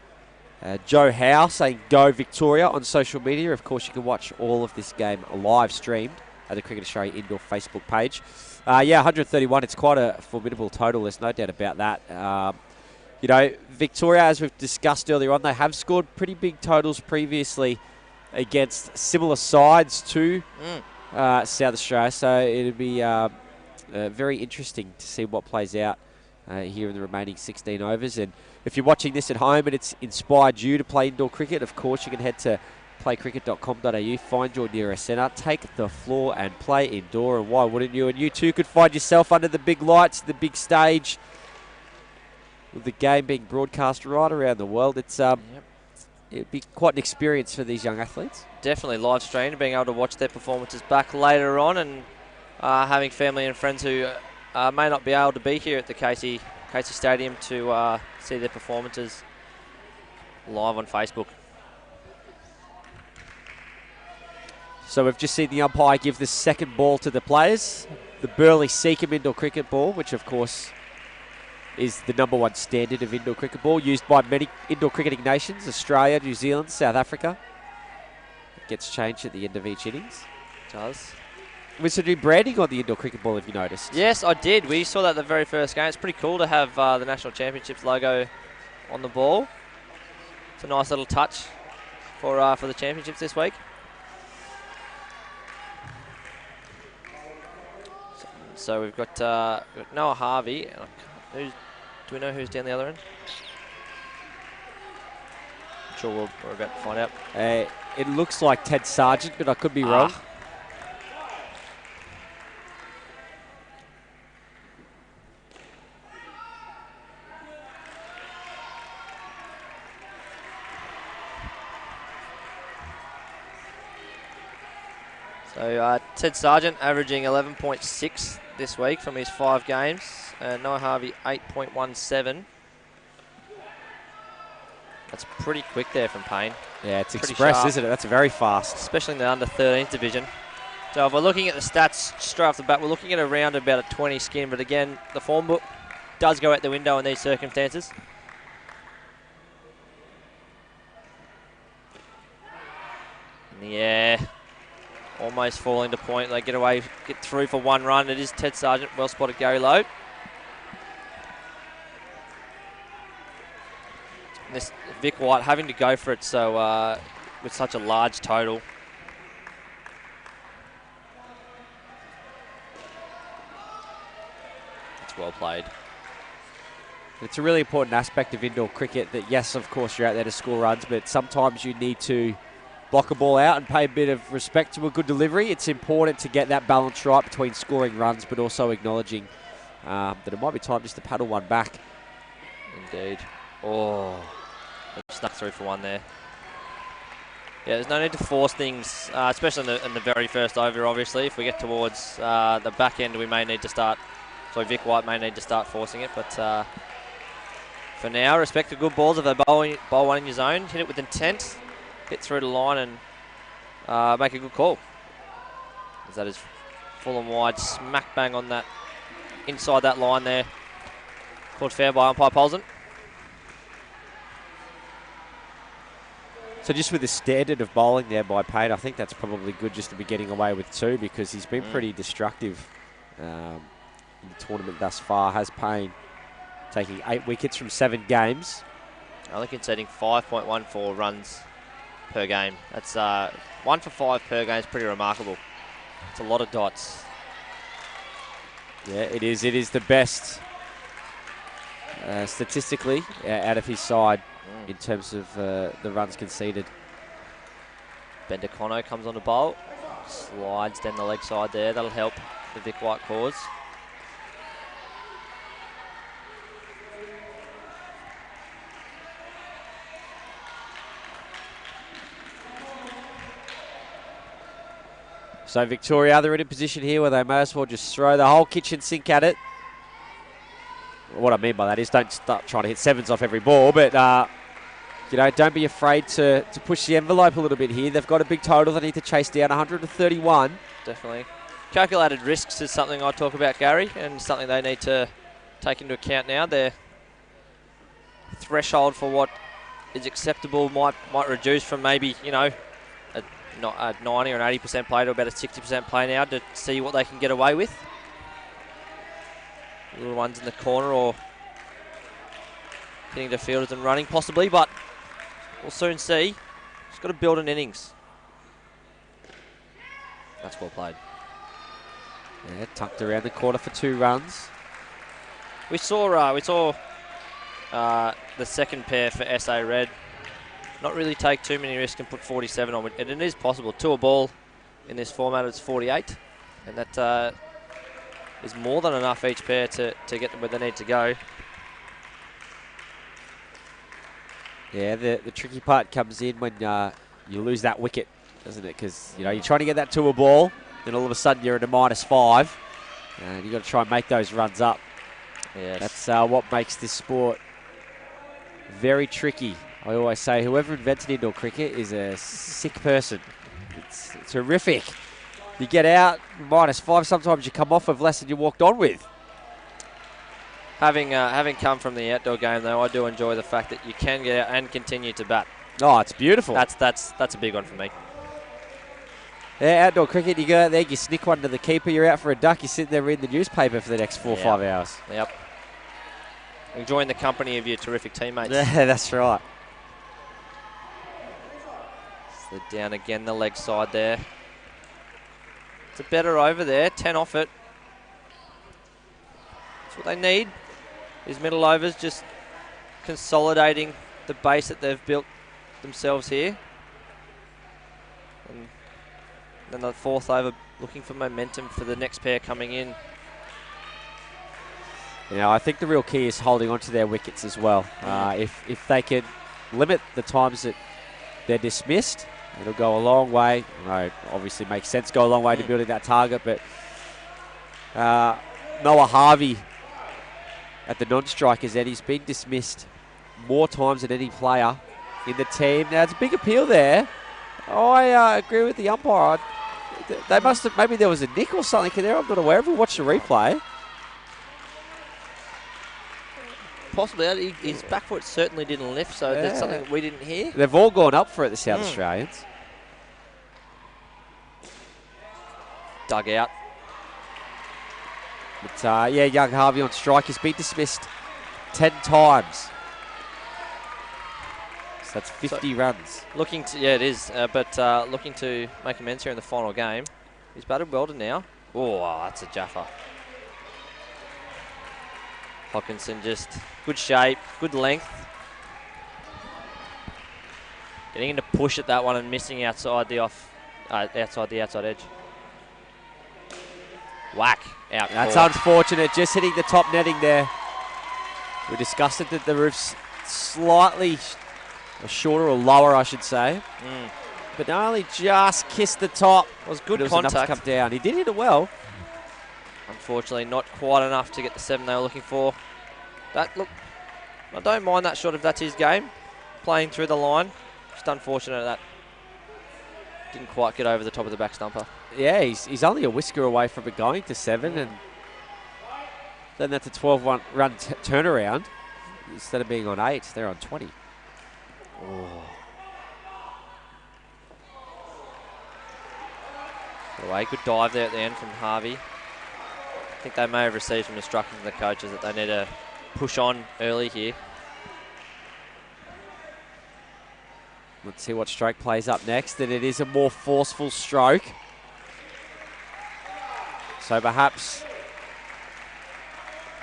and Joe Howe saying go Victoria on social media. Of course, you can watch all of this game live streamed at the Cricket Australia Indoor Facebook page. 131, it's quite a formidable total. There's no doubt about that. Victoria, as we've discussed earlier on, they have scored pretty big totals previously against similar sides to South Australia. So it'll be very interesting to see what plays out here in the remaining 16 overs. And if you're watching this at home and it's inspired you to play indoor cricket, of course you can head to playcricket.com.au, find your nearest centre, take the floor and play indoor. And why wouldn't you? And you too could find yourself under the big lights, the big stage, with the game being broadcast right around the world. It's it'd be quite an experience for these young athletes. Definitely live streamed, being able to watch their performances back later on, and having family and friends who may not be able to be here at the Casey Stadium to see their performances live on Facebook. So we've just seen the umpire give the second ball to the players, the Burley Seacombe indoor cricket ball, which of course is the #1 standard of indoor cricket ball, used by many indoor cricketing nations, Australia, New Zealand, South Africa. It gets changed at the end of each innings. It does. With some new branding on the indoor cricket ball, have you noticed? Yes, I did. We saw that the very first game. It's pretty cool to have the National Championships logo on the ball. It's a nice little touch for the championships this week. So we've got Noah Harvey. Do we know who's down the other end? I'm sure we're about to find out. It looks like Ted Sargent, but I could be wrong. So Ted Sargent averaging 11.6 this week from his 5 games. Noah Harvey 8.17. That's pretty quick there from Payne. Yeah, it's pretty express, sharp, isn't it? That's very fast. especially in the under 13s division. So if we're looking at the stats straight off the bat, we're looking at around about a 20 skin. But again, the form book does go out the window in these circumstances. Yeah. Almost falling to point. They get through for 1 run. It is Ted Sargent. Well spotted, Gary Lowe. This Vic White having to go for it so with such a large total. It's well played. It's a really important aspect of indoor cricket that, yes, of course, you're out there to score runs, but sometimes you need to block a ball out and pay a bit of respect to a good delivery. It's important to get that balance right between scoring runs but also acknowledging that it might be time just to paddle one back. Indeed. Oh, they've snuck through for 1 there. Yeah, there's no need to force things, especially in the very first over, obviously. If we get towards the back end, we may need to start, Vic White may need to start forcing it. But for now, respect the good balls. If they bowl one in your zone, hit it with intent, hit through the line and make a good call. As that is full and wide, smack bang on that, inside that line there. Called fair by umpire Polson. So just with the standard of bowling there by Payne, I think that's probably good just to be getting away with 2 because he's been pretty destructive in the tournament thus far. Has Payne taking 8 wickets from 7 games. Only conceding 5.14 runs per game. That's 1 for 5 per game is pretty remarkable. It's a lot of dots. Yeah, it is. It is the best statistically out of his side in terms of the runs conceded. Ben DeCono comes on the bowl. Slides down the leg side there. That'll help. the Vic White cause. So Victoria, they're in a position here where they may as well just throw the whole kitchen sink at it. What I mean by that is don't start trying to hit sevens off every ball, but don't be afraid to push the envelope a little bit here. They've got a big total they need to chase down, 131. Definitely. Calculated risks is something I talk about, Gary, and something they need to take into account now. Their threshold for what is acceptable might reduce from maybe, not a 90 or an 80% play to about a 60% play now to see what they can get away with. Little ones in the corner or hitting to fielders and running possibly, but we'll soon see. Just got to build an innings. That's well played. Yeah, tucked around the corner for 2 runs. We saw the second pair for SA Red not really take too many risks and put 47 on, and it is possible. 2 a ball in this format, it's 48, and that is more than enough each pair to get them where they need to go. Yeah, the tricky part comes in when you lose that wicket, doesn't it? Because you're trying to get that 2 a ball, then all of a sudden you're at a -5, and you've got to try and make those runs up. Yes. That's what makes this sport very tricky. I always say whoever invented indoor cricket is a sick person. It's horrific. You get out, -5, sometimes you come off with less than you walked on with. Having come from the outdoor game, though, I do enjoy the fact that you can get out and continue to bat. Oh, it's beautiful. That's a big one for me. Yeah, outdoor cricket, you go out there, you snick one to the keeper, you're out for a duck, you sit there reading the newspaper for the next 4 or 5 hours. Yep. Enjoying the company of your terrific teammates. Yeah, that's right. Slid down again the leg side there. It's a better over there, 10 off it. That's what they need, is middle overs, just consolidating the base that they've built themselves here. And then the 4th over, looking for momentum for the next pair coming in. I think the real key is holding on to their wickets as well. If they can limit the times that they're dismissed, it'll go a long way. Obviously makes sense, go a long way to building that target, but Noah Harvey at the non-strikers end, he's been dismissed more times than any player in the team. Now, it's a big appeal there. I agree with the umpire. They must have, maybe there was a nick or something in there. I'm not aware of it. Watch the replay. Possibly. His back foot certainly didn't lift, so that's something that we didn't hear. They've all gone up for it, the South Australians. Dug out. But, young Harvey on strike. He's been dismissed 10 times. So that's 50 runs. Looking to, it is, but looking to make amends here in the final game. He's batted well to now. Oh, that's a jaffa. Hawkinson just good shape, good length. Getting into push at that one and missing outside the outside edge. Whack out. That's unfortunate. Just hitting the top netting there. We discussed it that the roof's slightly shorter or lower, I should say. But only just kissed the top. It was good contact. contact. Enough to come down. He did hit it well. Unfortunately, not quite enough to get the 7 they were looking for. Look, I don't mind that shot if that's his game. Playing through the line. Just unfortunate that didn't quite get over the top of the back stumper. Yeah, he's only a whisker away from it going to 7, and then that's a 12-run turnaround. Instead of being on 8, they're on 20. Away, good dive there at the end from Harvey. I think they may have received some instructions from the coaches that they need to push on early here. Let's see what stroke plays up next, and it is a more forceful stroke. So perhaps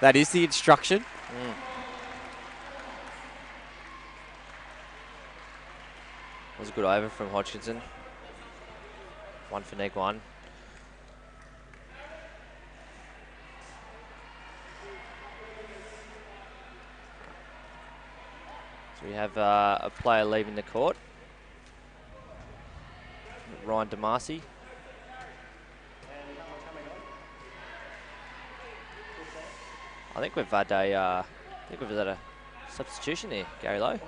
that is the instruction. Was a good over from Hodgkinson. 1 for neg 1. So we have a player leaving the court. Ryan DeMarcy. I think we've had a substitution here, Gary Lowe.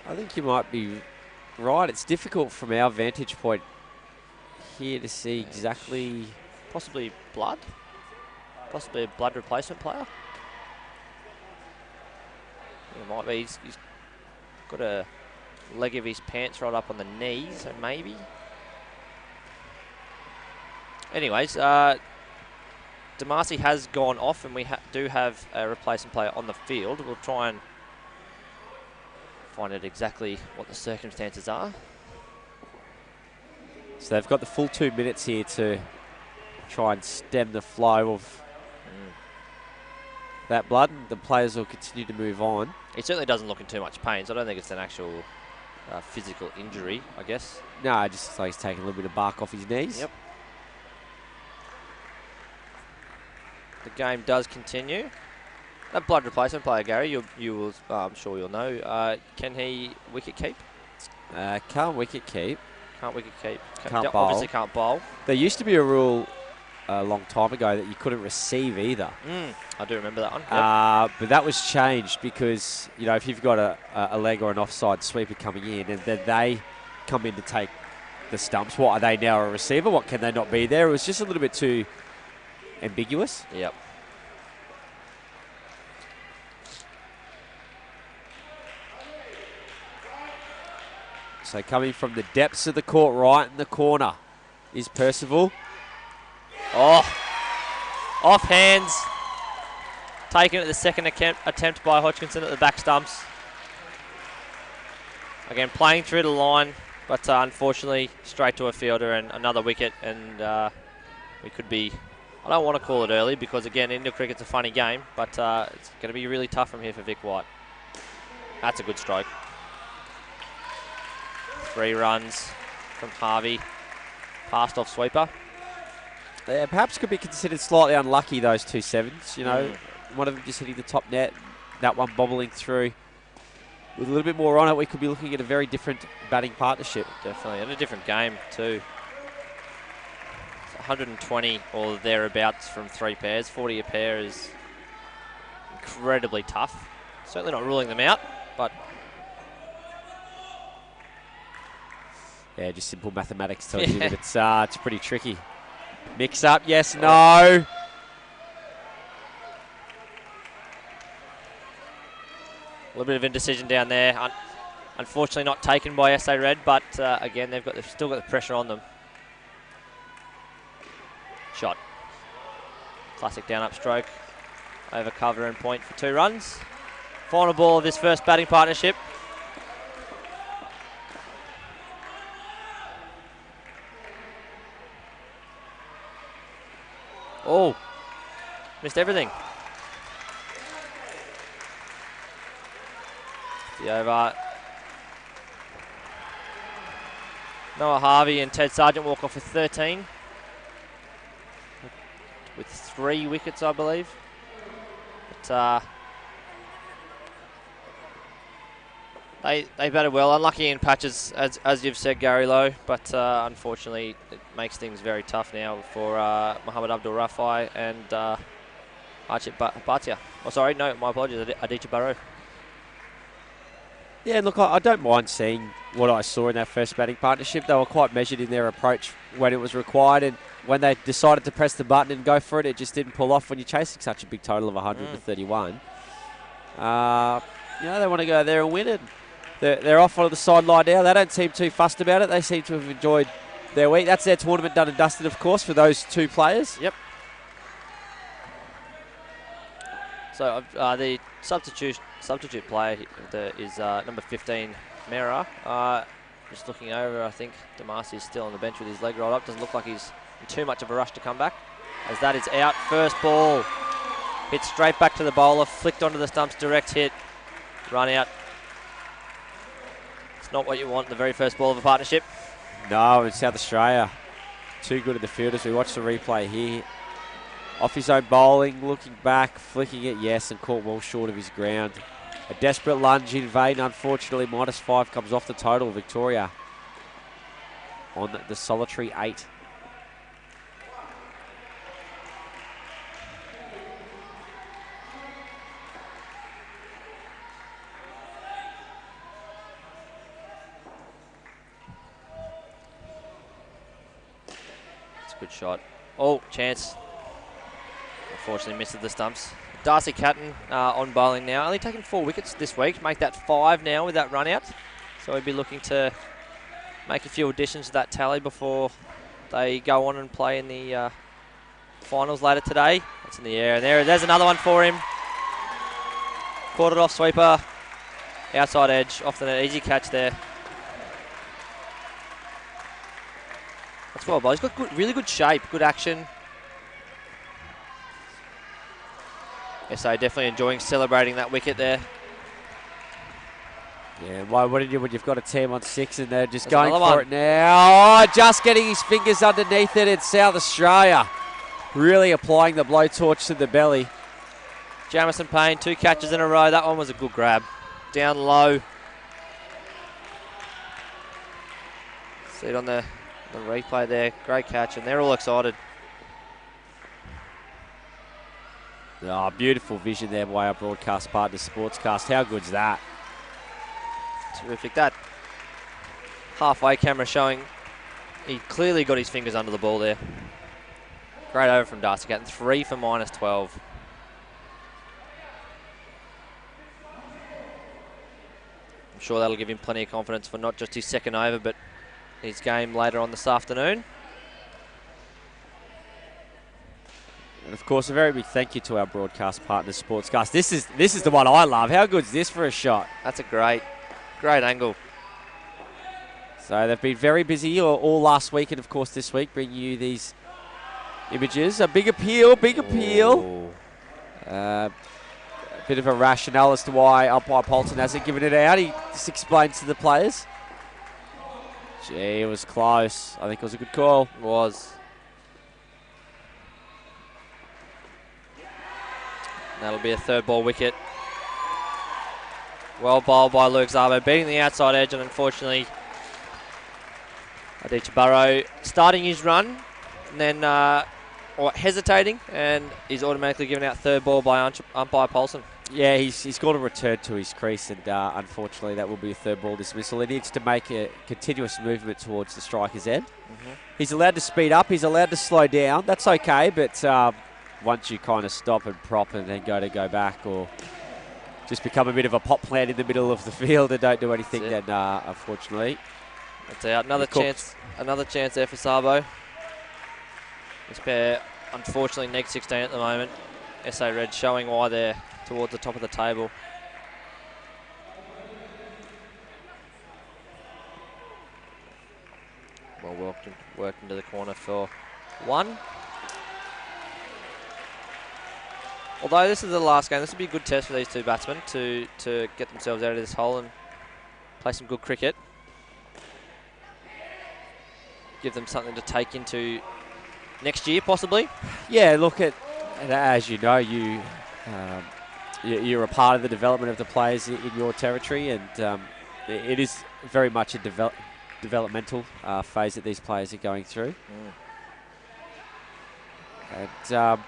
I think you might be right. It's difficult from our vantage point here to see exactly. Possibly blood. Possibly a blood replacement player. It might be. He's got a leg of his pants right up on the knees, so maybe. Anyways, DeMarcy has gone off, and we do have a replacement player on the field. We'll try and find out exactly what the circumstances are. So they've got the full 2 minutes here to try and stem the flow of that blood, and the players will continue to move on. He certainly doesn't look in too much pain, so I don't think it's an actual physical injury, I guess. No, just looks like he's taking a little bit of bark off his knees. Yep. The game does continue. That blood replacement player, Gary, you will, I'm sure you'll know. Can he wicket keep? Can't wicket keep. Can't wicket keep. Can't bowl. Obviously can't bowl. There used to be a rule a long time ago that you couldn't receive either. I do remember that one. Yep. But that was changed because, you know, if you've got a leg or an offside sweeper coming in and then they come in to take the stumps, what are they now, a receiver? What can they not be there? It was just a little bit too ambiguous. Yep. So coming from the depths of the court, right in the corner, is Percival. Oh, off hands. Taken at the second attempt by Hodgkinson at the back stumps. Again, playing through the line, but unfortunately straight to a fielder and another wicket. And we could be, I don't want to call it early because, again, indoor cricket's a funny game, but it's going to be really tough from here for Vic White. That's a good stroke. 3 runs from Harvey. Passed off sweeper. Yeah, perhaps could be considered slightly unlucky, those 2 sevens. You know, one of them just hitting the top net, that one bobbling through. With a little bit more on it, we could be looking at a very different batting partnership. Definitely, and a different game too. It's 120 or thereabouts from 3 pairs. 40 a pair is incredibly tough. Certainly not ruling them out, but yeah, just simple mathematics tells you that it's pretty tricky. Mix up, yes, no. A little bit of indecision down there. Unfortunately not taken by SA Red, but again, they've still got the pressure on them. Shot. Classic down up stroke. Over cover and point for 2 runs. Final ball of this first batting partnership. Oh, missed everything. The over. Noah Harvey and Ted Sargent walk off with 13. With 3 wickets, I believe. But they batted well. Unlucky in patches, as you've said, Gary Lowe. But unfortunately, it makes things very tough now for Mohammad Abdul Rafai and Archit Bhatia. Oh, sorry, no, my apologies, Aditya Barrow. Yeah, look, I don't mind seeing what I saw in that first batting partnership. They were quite measured in their approach when it was required, and when they decided to press the button and go for it, it just didn't pull off when you're chasing such a big total of 131. You know, they want to go there and win it. They're off onto the sideline now. They don't seem too fussed about it. They seem to have enjoyed their week. That's their tournament done and dusted, of course, for those 2 players. Yep. So the substitute player is number 15, Mera. Just looking over, I think DeMarcy is still on the bench with his leg rolled up. Doesn't look like he's in too much of a rush to come back. As that is out, first ball. Hit straight back to the bowler, flicked onto the stumps, direct hit, run out. It's not what you want, the very first ball of a partnership. No, in South Australia, too good at the field as we watch the replay here. Off his own bowling, looking back, flicking it, yes, and caught well short of his ground. A desperate lunge in vain, unfortunately. -5 comes off the total. Victoria on the solitary 8. It's a good shot. Oh, chance. Unfortunately misses the stumps. Darcy Catton on bowling now. Only taken 4 wickets this week. Make that 5 now with that run out. So he'll be looking to make a few additions to that tally before they go on and play in the finals later today. That's in the air. And there's another one for him. Caught it off sweeper. Outside edge. Off the net. Easy catch there. That's well bowled. He's got really good shape. Good action. SA definitely enjoying celebrating that wicket there. Yeah, why wouldn't you when you've got a team on 6 and they're just There's going for it now? Oh, just getting his fingers underneath it in South Australia. Really applying the blowtorch to the belly. Jamison Payne, 2 catches in a row. That one was a good grab. Down low. See it on the replay there. Great catch, and they're all excited. Oh, beautiful vision there by our broadcast partner, Sportscast. How good's that? Terrific. That halfway camera showing he clearly got his fingers under the ball there. Great over from Darcy Catton. 3 for -12. I'm sure that'll give him plenty of confidence for not just his second over, but his game later on this afternoon. And of course, a very big thank you to our broadcast partner, Sportscast. This is the one I love. How good's this for a shot? That's a great angle. So they've been very busy all last week and, of course, this week, bringing you these images. A big appeal. A bit of a rationale as to why umpire Polton hasn't given it out. He just explains to the players. Gee, it was close. I think it was a good call. It was. That'll be a 3rd ball wicket. Well bowled by Luke Zabo, beating the outside edge, and unfortunately Aditya Burrow starting his run and then hesitating, and he's automatically given out 3rd ball by umpire Paulson. Yeah, he's got to return to his crease, and unfortunately that will be a 3rd ball dismissal. He needs to make a continuous movement towards the striker's end. He's allowed to speed up, he's allowed to slow down. That's okay, but once you kind of stop and prop and then go back, or just become a bit of a pot plant in the middle of the field and don't do anything, then unfortunately. That's out. Another chance there for Sabo. This pair, unfortunately, neg 16 at the moment. SA Red showing why they're towards the top of the table. Well worked into the corner for 1. Although this is the last game, this will be a good test for these 2 batsmen to get themselves out of this hole and play some good cricket. Give them something to take into next year, possibly. Yeah, look, as you know, you're a part of the development of the players in your territory, and it is very much a developmental phase that these players are going through. And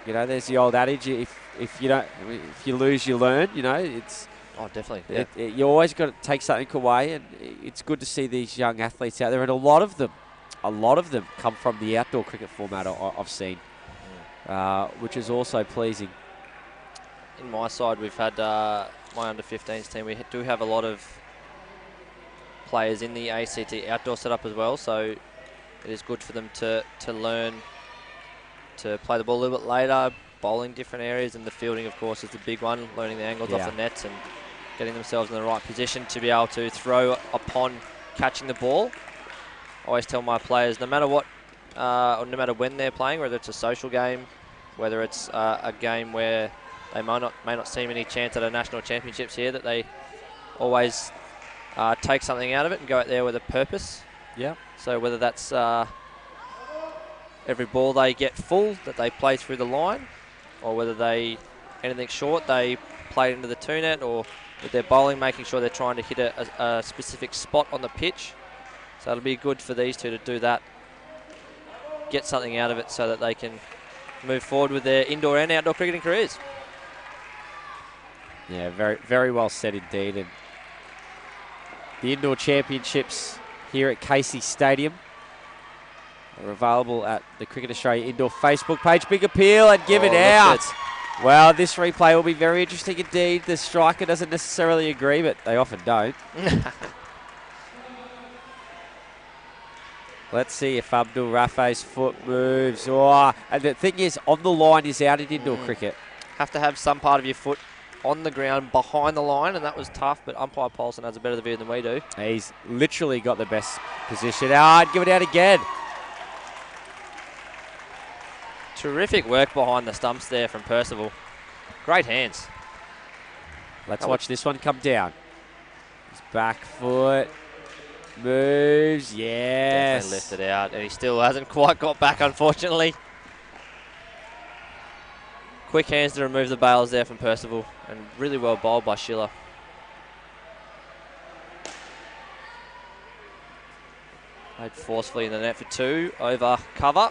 you know, there's the old adage: if you lose, you learn. You know, it's definitely. Yeah. You always got to take something away, and it's good to see these young athletes out there, and a lot of them come from the outdoor cricket format I've seen, which is also pleasing. In my side, we've had my under-15s team. We do have a lot of players in the ACT outdoor setup as well, so it is good for them to learn to play the ball a little bit later, bowling different areas, and the fielding, of course, is the big one, learning the angles off the nets and getting themselves in the right position to be able to throw upon catching the ball. I always tell my players, no matter what, or no matter when they're playing, whether it's a social game, whether it's a game where they may not see any chance at a national championships here, that they always take something out of it and go out there with a purpose. Yeah. So whether that's every ball they get full that they play through the line, or whether they anything short they play into the two net, or with their bowling making sure they're trying to hit a specific spot on the pitch. So it'll be good for these two to do that, get something out of it so that they can move forward with their indoor and outdoor cricketing careers. Yeah, very, very well said indeed. And the indoor championships here at Casey Stadium are available at the Cricket Australia Indoor Facebook page. Big appeal and give it out. Well, this replay will be very interesting indeed. The striker doesn't necessarily agree, but they often don't. Let's see if Abdul Rafai's foot moves. Oh, and the thing is, on the line is out in indoor cricket. Have to have some part of your foot on the ground behind the line, and that was tough, but umpire Paulson has a better view than we do. He's literally got the best position. I'd give it out again. Terrific work behind the stumps there from Percival. Great hands. Let's watch this one come down. His back foot moves. Yes. Definitely lifted out, and he still hasn't quite got back, unfortunately. Quick hands to remove the bails there from Percival, and really well bowled by Schiller. Played forcefully in the net for two, over cover.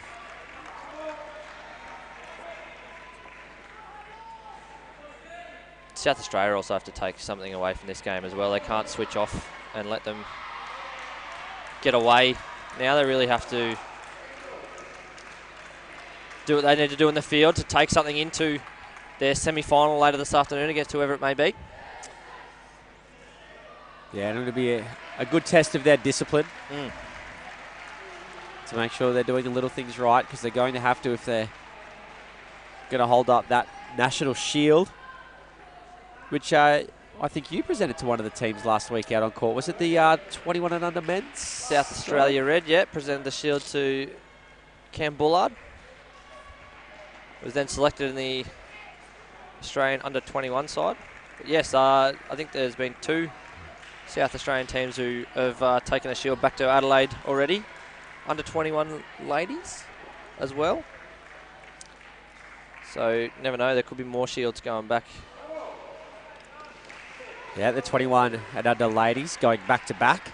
South Australia also have to take something away from this game as well. They can't switch off and let them get away. Now they really have to do what they need to do in the field to take something into their semi-final later this afternoon against whoever it may be. Yeah, and it'll be a good test of their discipline to make sure they're doing the little things right, because they're going to have to if they're going to hold up that National Shield, which I think you presented to one of the teams last week out on court. Was it the 21 and under men's? South Australia Red, yeah, presented the shield to Cam Bullard. Was then selected in the Australian under-21 side. But yes, I think there's been two South Australian teams who have taken a shield back to Adelaide already. Under-21 ladies as well. So never know, there could be more shields going back. Yeah, the 21 and under ladies going back to back,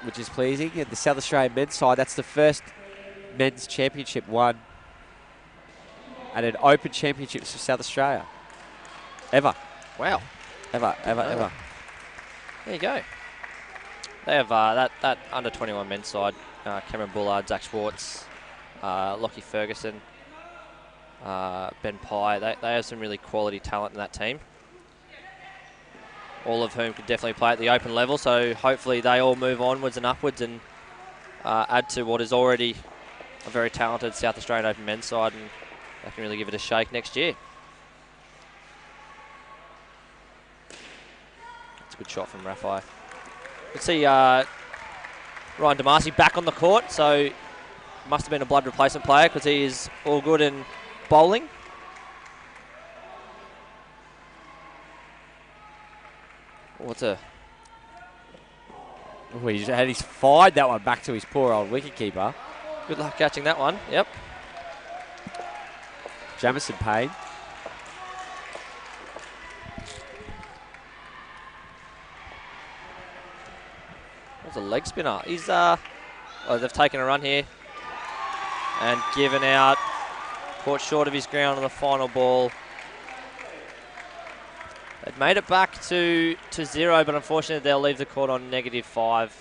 which is pleasing. And the South Australian men's side, that's the first men's championship won at an Open Championships for South Australia. Ever. Wow. Ever. There you go. They have that under-21 men's side. Cameron Bullard, Zach Schwartz, Lockie Ferguson, Ben Pye. They have some really quality talent in that team. All of whom could definitely play at the open level. So hopefully they all move onwards and upwards and add to what is already a very talented South Australian Open men's side, and they can really give it a shake next year. That's a good shot from Rafai. Let's see Ryan Damasi back on the court, so must have been a blood replacement player because he is all good in bowling. He's fired that one back to his poor old wicketkeeper. Good luck catching that one. Yep. Jamison Payne. That's a leg spinner. He's they've taken a run here and given out. Caught short of his ground on the final ball. They've made it back to 0, but unfortunately they'll leave the court on -5.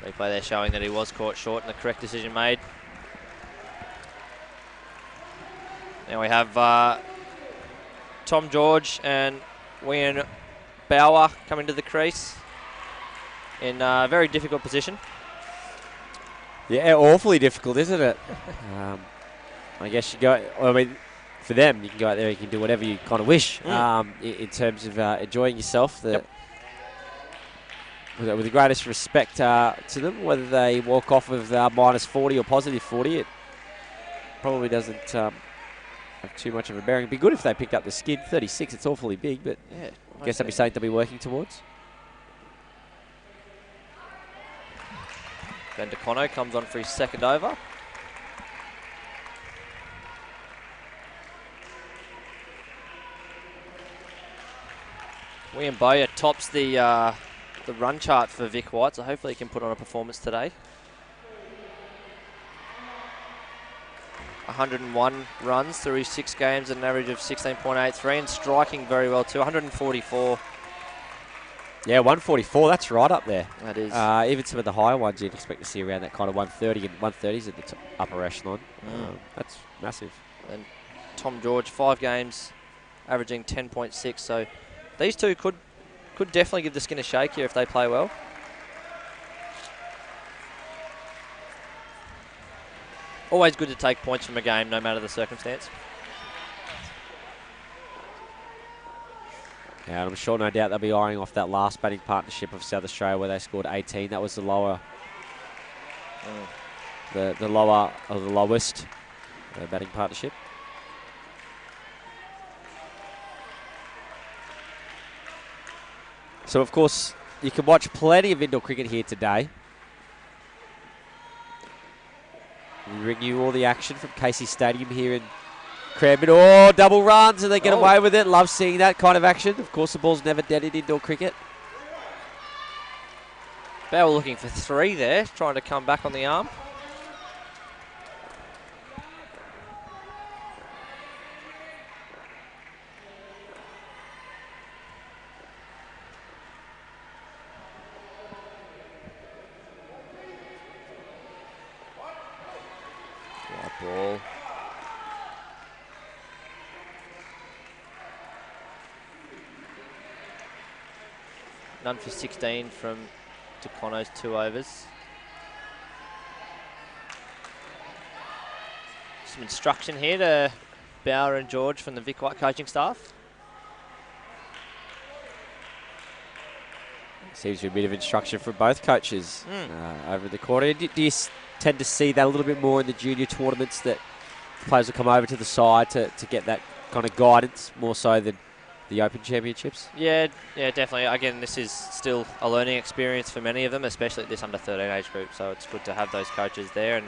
Replay there showing that he was caught short and the correct decision made. Now we have Tom George and Wian Bauer coming to the crease in a very difficult position. Yeah, awfully difficult, isn't it? I guess you go. I mean, for them, you can go out there. You can do whatever you kind of wish in terms of enjoying yourself. With the greatest respect to them, whether they walk off with -40 or +40, it probably doesn't have too much of a bearing. It'd be good if they picked up the skid. 36, it's awfully big, but Yeah, I guess that'd be something to be working towards. Ben DeCono comes on for his second over. William Bowyer tops the run chart for Vic White, so hopefully he can put on a performance today. 101 runs through his 6 games at an average of 16.83 and striking very well too. 144. Yeah, 144, that's right up there. That is. Even some of the higher ones you'd expect to see around that kind of 130 and 130s at the upper echelon. That's massive. And Tom George, 5 games, averaging 10.6. So these two could definitely give the skin a shake here if they play well. Always good to take points from a game, no matter the circumstance. Yeah, I'm sure no doubt they'll be eyeing off that last batting partnership of South Australia where they scored 18. That was the lower, the lower or the lowest batting partnership. So, of course, you can watch plenty of indoor cricket here today. We bring you all the action from Casey Stadium here in Cranbourne. Oh, double runs and they get away with it. Love seeing that kind of action. Of course, the ball's never dead in indoor cricket. Bell looking for 3 there, trying to come back on the arm. Ball. None for 16 from DeCono's 2 overs. Some instruction here to Bauer and George from the Vic White coaching staff. Seems to be a bit of instruction from both coaches over the quarter. Do you tend to see that a little bit more in the junior tournaments, that players will come over to the side to get that kind of guidance more so than the Open Championships? Yeah, definitely. Again, this is still a learning experience for many of them, especially at this under-13 age group, so it's good to have those coaches there.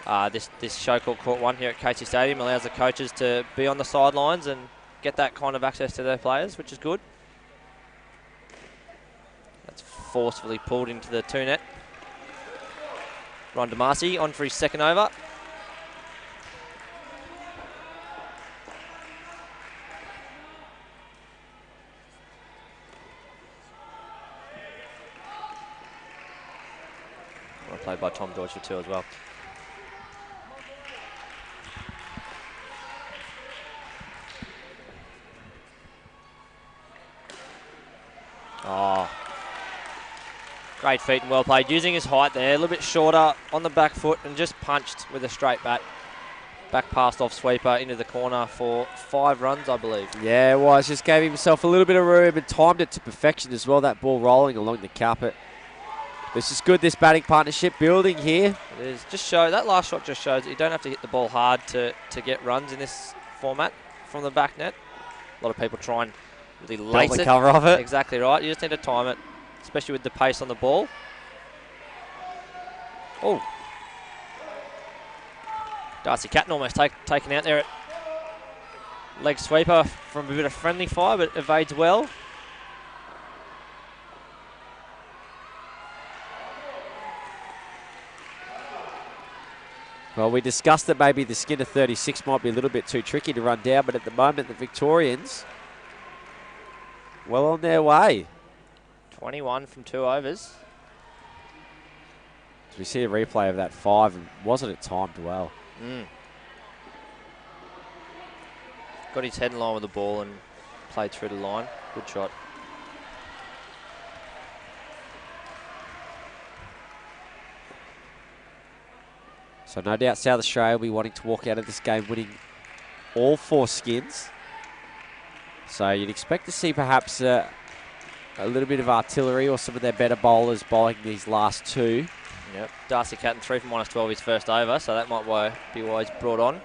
And this show called Court 1 here at Casey Stadium allows the coaches to be on the sidelines and get that kind of access to their players, which is good. That's forcefully pulled into the 2-net. Ron DeMasi on for his second over. Well played by Tom George for 2 as well. Oh. Great feet and well played. Using his height there, a little bit shorter on the back foot and just punched with a straight bat. Back past off sweeper into the corner for 5 runs, I believe. Yeah, it was. Just gave himself a little bit of room and timed it to perfection as well. That ball rolling along the carpet. This is good, this batting partnership building here. It is. That last shot just shows that you don't have to hit the ball hard to get runs in this format from the back net. A lot of people try and really lace the it. cover of it. Exactly right. You just need to time it, especially with the pace on the ball. Oh. Darcy Catton almost taken out there at leg sweeper from a bit of friendly fire, but evades well. Well, we discussed that maybe the Skinner 36 might be a little bit too tricky to run down, but at the moment the Victorians well on their way. 21 from 2 overs. As we see a replay of that 5, and wasn't it timed well? Got his head in line with the ball and played through the line. Good shot. So no doubt South Australia will be wanting to walk out of this game winning all 4 skins. So you'd expect to see perhaps a little bit of artillery or some of their better bowlers bowling these last 2. Yep. Darcy Catton 3 for -12 his first over, so that might be why he's brought on.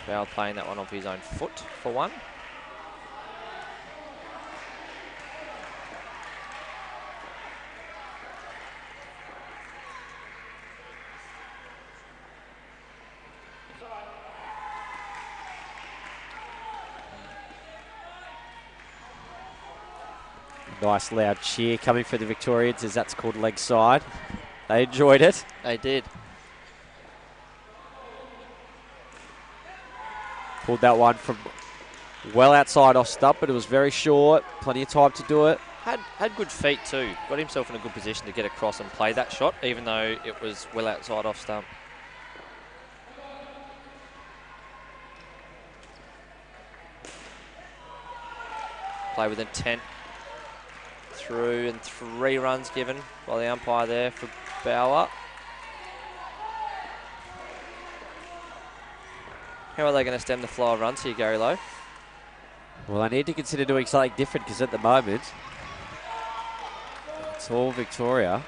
Bauer playing that one off his own foot for one. Nice loud cheer coming for the Victorians, as that's called leg side. They enjoyed it. They did. Pulled that one from well outside off stump, but it was very short. Plenty of time to do it. Had good feet too. Got himself in a good position to get across and play that shot, even though it was well outside off stump. Play with intent. Through and 3 runs given by the umpire there for Bauer. How are they going to stem the flow of runs here, Gary Lowe? Well, I need to consider doing something different, because at the moment, it's all Victoria.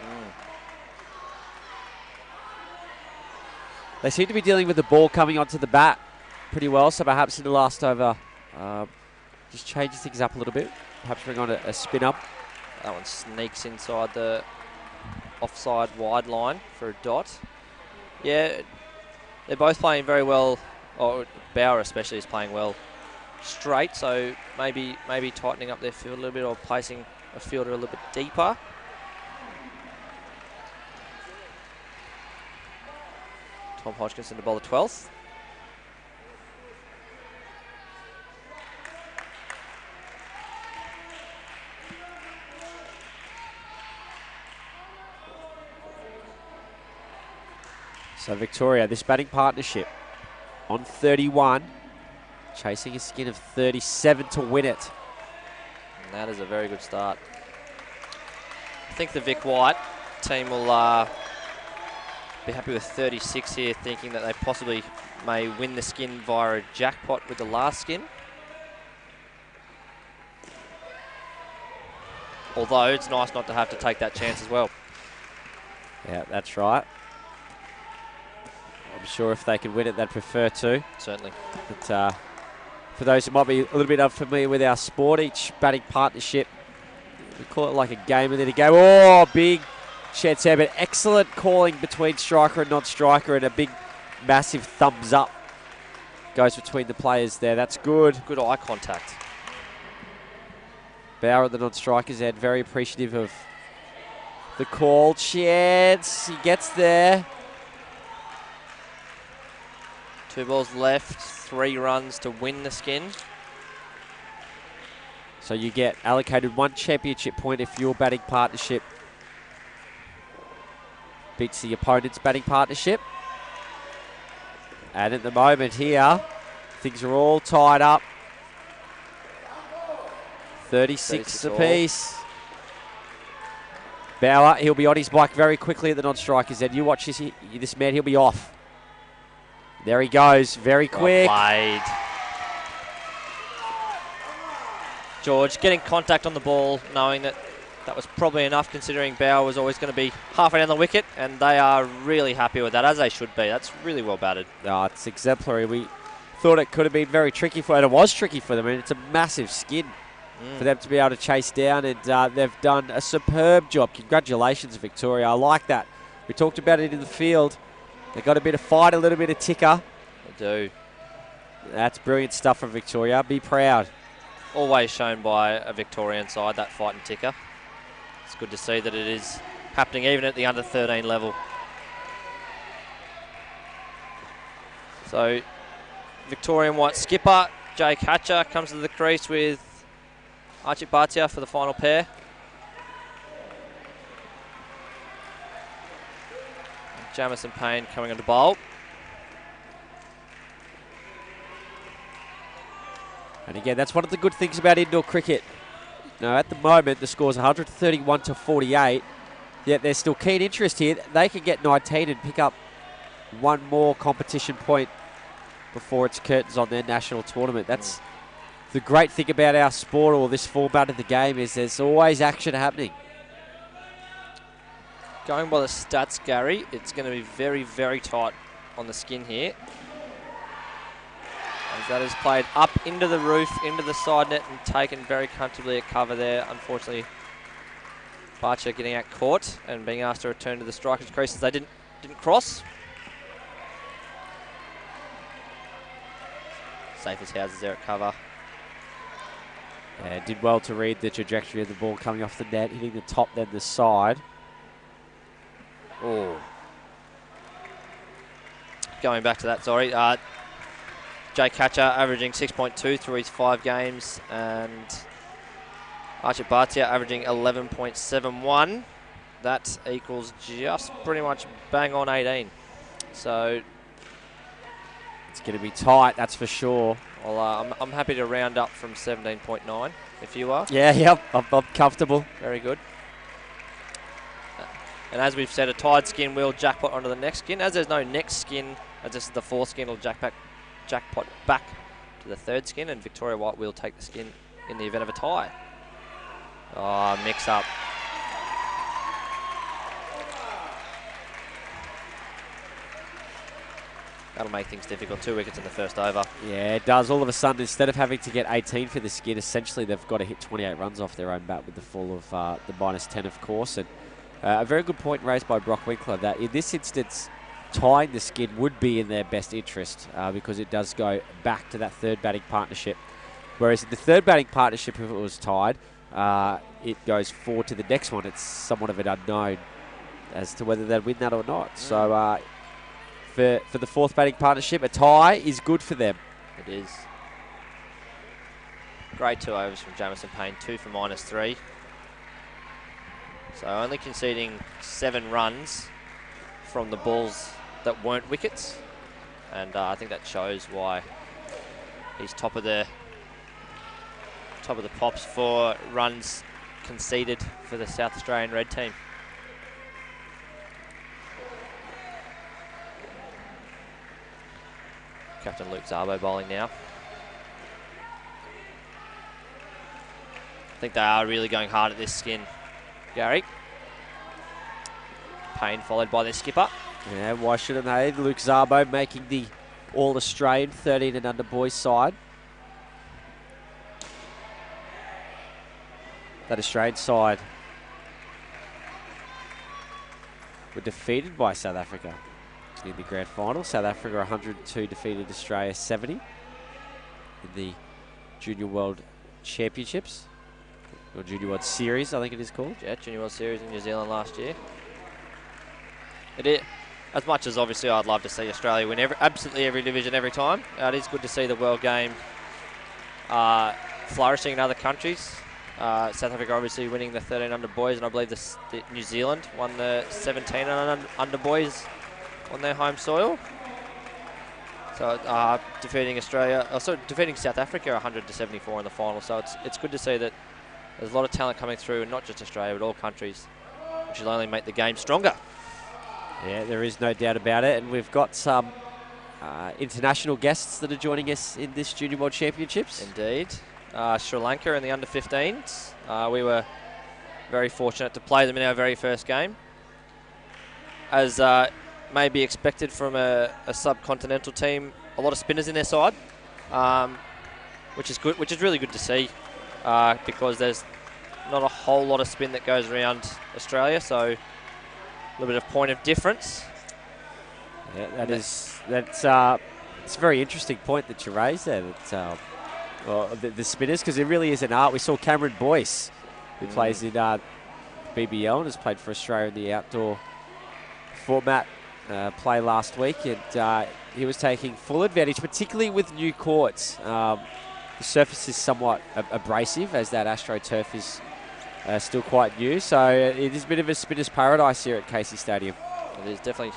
They seem to be dealing with the ball coming onto the bat pretty well, so perhaps in the last over, just changes things up a little bit. Perhaps bring on a spin up. That one sneaks inside the offside wide line for a dot. Yeah, they're both playing very well. Or Bauer especially is playing well straight, so maybe tightening up their field a little bit, or placing a fielder a little bit deeper. Tom Hodgkinson to bowl the 12th. So Victoria, this batting partnership on 31, chasing a skin of 37 to win it. And that is a very good start. I think the Vic White team will be happy with 36 here, thinking that they possibly may win the skin via a jackpot with the last skin. Although it's nice not to have to take that chance as well. Yeah, that's right. I'm sure if they can win it, they'd prefer to. Certainly. But for those who might be a little bit unfamiliar with our sport, each batting partnership, we call it like a game within a game. Oh, big chance there, but excellent calling between striker and non-striker, and a big, massive thumbs up goes between the players there. That's good. Good eye contact. Bauer at the non-striker's end, very appreciative of the call. Chance, he gets there. 2 balls left, 3 runs to win the skin. So you get allocated 1 championship point if your batting partnership beats the opponent's batting partnership. And at the moment here, things are all tied up. 36 apiece. Bauer, he'll be on his bike very quickly at the non-strikers end. You watch this man, he'll be off. There he goes, very quick. Well played. George getting contact on the ball, knowing that that was probably enough, considering Bauer was always going to be halfway down the wicket, and they are really happy with that, as they should be. That's really well batted. Oh, it's exemplary. We thought it could have been very tricky for them. It was tricky for them, and it's a massive skin for them to be able to chase down, and they've done a superb job. Congratulations, Victoria. I like that. We talked about it in the field. They got a bit of fight, a little bit of ticker. They do. That's brilliant stuff from Victoria. Be proud. Always shown by a Victorian side, that fight and ticker. It's good to see that it is happening even at the under 13 level. So, Victorian white skipper, Jake Hatcher, comes to the crease with Archie Bhatia for the final pair. Jamison Payne coming on to bowl. And again, that's one of the good things about indoor cricket. Now, at the moment, the score's 131 to 48. Yet there's still keen interest here. They can get 19 and pick up 1 more competition point before it's curtains on their national tournament. That's the great thing about our sport or this format of the game is there's always action happening. Going by the stats, Gary, it's going to be very, very tight on the skin here. As that is played up into the roof, into the side net, and taken very comfortably at cover there. Unfortunately, Barcher getting out caught and being asked to return to the striker's crease as they didn't cross. Safe as houses there at cover. Yeah, did well to read the trajectory of the ball coming off the net, hitting the top, then the side. Oh. Going back to that, sorry. Jay Catcher averaging 6.2 through his 5 games, and Archie Bhatia averaging 11.71. That equals just pretty much bang on 18. So it's going to be tight, that's for sure. Well, I'm happy to round up from 17.9, if you are. Yeah, yep, I'm comfortable. Very good. And as we've said, a tied skin will jackpot onto the next skin. As there's no next skin, as this is the 4th skin, will jackpot back to the 3rd skin, and Victoria White will take the skin in the event of a tie. Oh, mix up. That'll make things difficult. 2 wickets in the first over. Yeah, it does. All of a sudden, instead of having to get 18 for the skin, essentially they've got to hit 28 runs off their own bat with the fall of the -10, of course. And a very good point raised by Brock Winkler that in this instance, tying the skin would be in their best interest because it does go back to that 3rd batting partnership. Whereas in the 3rd batting partnership, if it was tied, it goes forward to the next one. It's somewhat of an unknown as to whether they'd win that or not. So for the 4th batting partnership, a tie is good for them. It is. Great 2 overs from Jamison Payne, 2 for -3. So only conceding 7 runs from the balls that weren't wickets, and I think that shows why he's top of the pops for runs conceded for the South Australian red team. Captain Luke Szabo bowling now. I think they are really going hard at this skin, Gary. Payne followed by their skipper. Yeah, why shouldn't they? Luke Szabo making the All-Australian 13 and under boys side. That Australian side were defeated by South Africa in the grand final. South Africa 102 defeated Australia 70 in the Junior World Championships, or Junior World Series, I think it is called. Yeah, Junior World Series in New Zealand last year. It is, as much as obviously I'd love to see Australia win absolutely every division every time, it is good to see the world game flourishing in other countries. South Africa obviously winning the 13 under boys, and I believe the New Zealand won the 17 under boys on their home soil. So defeating South Africa 100-74 in the final. So it's good to see that there's a lot of talent coming through, and not just Australia, but all countries, which will only make the game stronger. Yeah, there is no doubt about it, and we've got some international guests that are joining us in this Junior World Championships. Indeed. Sri Lanka in the under-15s. We were very fortunate to play them in our very first game. As may be expected from a subcontinental team, a lot of spinners in their side, which is good, which is really good to see, because there's not a whole lot of spin that goes around Australia, so a little bit of point of difference. Yeah, that's it's a very interesting point that you raised there. That well, the spinners, because it really is an art. We saw Cameron Boyce, who plays in BBL and has played for Australia in the outdoor format, play last week, and he was taking full advantage, particularly with new courts. The surface is somewhat abrasive, as that AstroTurf is still quite new, so it is a bit of a spinner's paradise here at Casey Stadium. It is definitely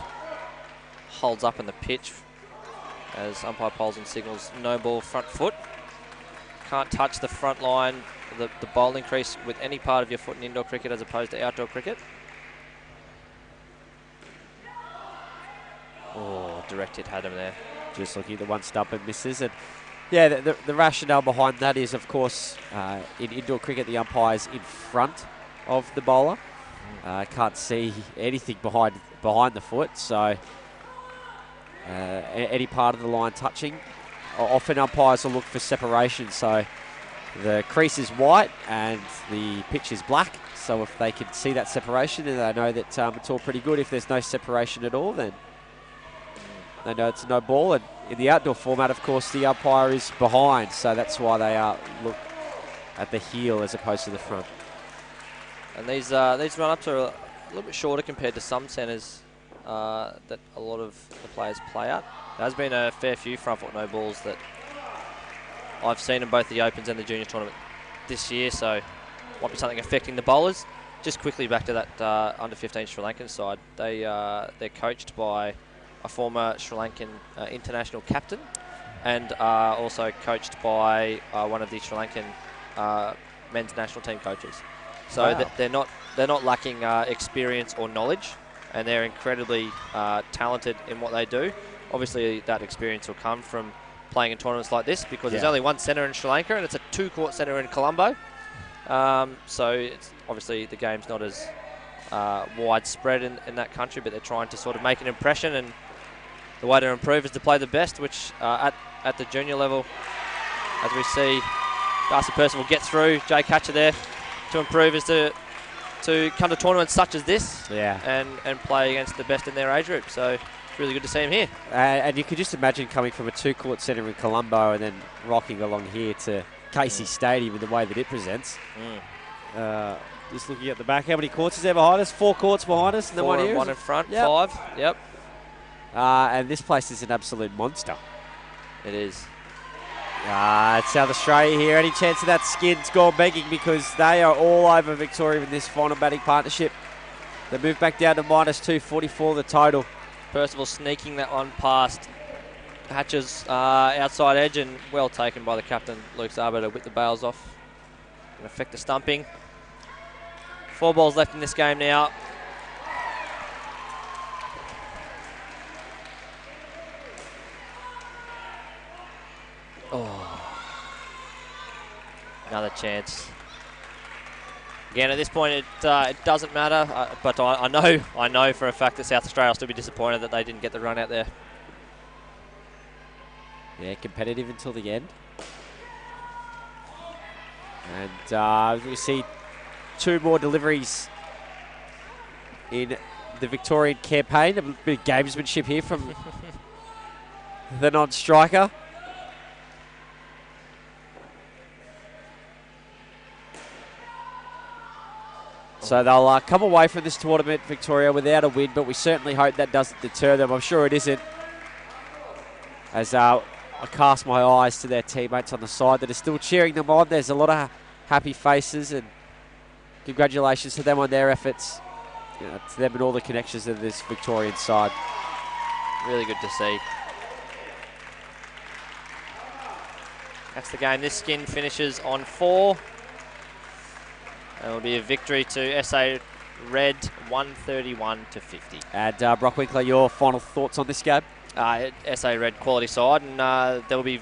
holds up in the pitch as umpire polls and signals no ball front foot. Can't touch the front line, the bowling crease with any part of your foot in indoor cricket as opposed to outdoor cricket. Oh, direct hit had him there. Just looking at the one stump and misses, and Yeah, the rationale behind that is, of course, in indoor cricket, the umpire's in front of the bowler. Can't see anything behind the foot, so any part of the line touching. Often umpires will look for separation, so the crease is white and the pitch is black. So if they can see that separation, then they know that it's all pretty good. If there's no separation at all, then they know it's no ball. And in the outdoor format, of course, the umpire is behind, so that's why they look at the heel as opposed to the front. And these run-ups are a little bit shorter compared to some centres that a lot of the players play at. There has been a fair few front foot no balls that I've seen in both the Opens and the Junior tournament this year, so might be something affecting the bowlers. Just quickly back to that under-15 Sri Lankan side. They're coached by a former Sri Lankan international captain, and also coached by one of the Sri Lankan men's national team coaches. So wow. they're not lacking experience or knowledge, and they're incredibly talented in what they do. Obviously, that experience will come from playing in tournaments like this, because there's only one centre in Sri Lanka, and it's a 2-court centre in Colombo. So it's obviously the game's not as widespread in that country, but they're trying to sort of make an impression, and the way to improve is to play the best, which at the junior level, as we see, Darcy Percival get through, Jay Catcher there, to improve is to come to tournaments such as this and play against the best in their age group. So it's really good to see him here. And you could just imagine coming from a 2-court centre in Colombo and then rocking along here to Casey Stadium in the way that it presents. Just looking at the back, how many courts is there behind us? 4 courts behind us, and then one here. One in front, 5. Yep. And this place is an absolute monster. It is. It's South Australia here. Any chance of that skid's gone begging, because they are all over Victoria in this final batting partnership. They move back down to -244 the total. Percival sneaking that one past Hatcher's outside edge, and well taken by the captain, Luke Zarber, to whip the bails off and affect the stumping. 4 balls left in this game now. Oh, another chance. Again, at this point, it doesn't matter. But I know for a fact that South Australia will still be disappointed that they didn't get the run out there. Yeah, competitive until the end. And we see 2 more deliveries in the Victorian campaign. A bit of gamesmanship here from the non-striker. So they'll come away from this tournament, Victoria, without a win, but we certainly hope that doesn't deter them. I'm sure it isn't. As I cast my eyes to their teammates on the side that are still cheering them on. There's a lot of happy faces, and congratulations to them on their efforts. To them and all the connections of this Victorian side. Really good to see. That's the game. This skin finishes on 4. It'll be a victory to SA Red, 131-50. And Brock Winkler, your final thoughts on this game? SA Red quality side, and they'll be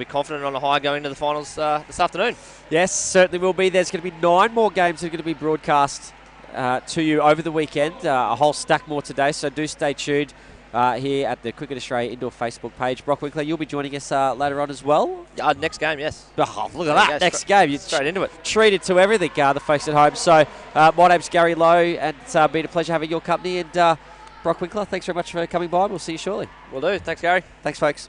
confident on a high going into the finals this afternoon. Yes, certainly will be. There's going to be 9 more games that are going to be broadcast to you over the weekend. A whole stack more today, so do stay tuned here at the Cricket Australia Indoor Facebook page. Brock Winkler, you'll be joining us later on as well. Next game, yes. Oh, look at that, next game. You're straight into it. Treated to everything, the folks at home. So my name's Gary Lowe, and it's been a pleasure having your company. And Brock Winkler, thanks very much for coming by. We'll see you shortly. Will do. Thanks, Gary. Thanks, folks.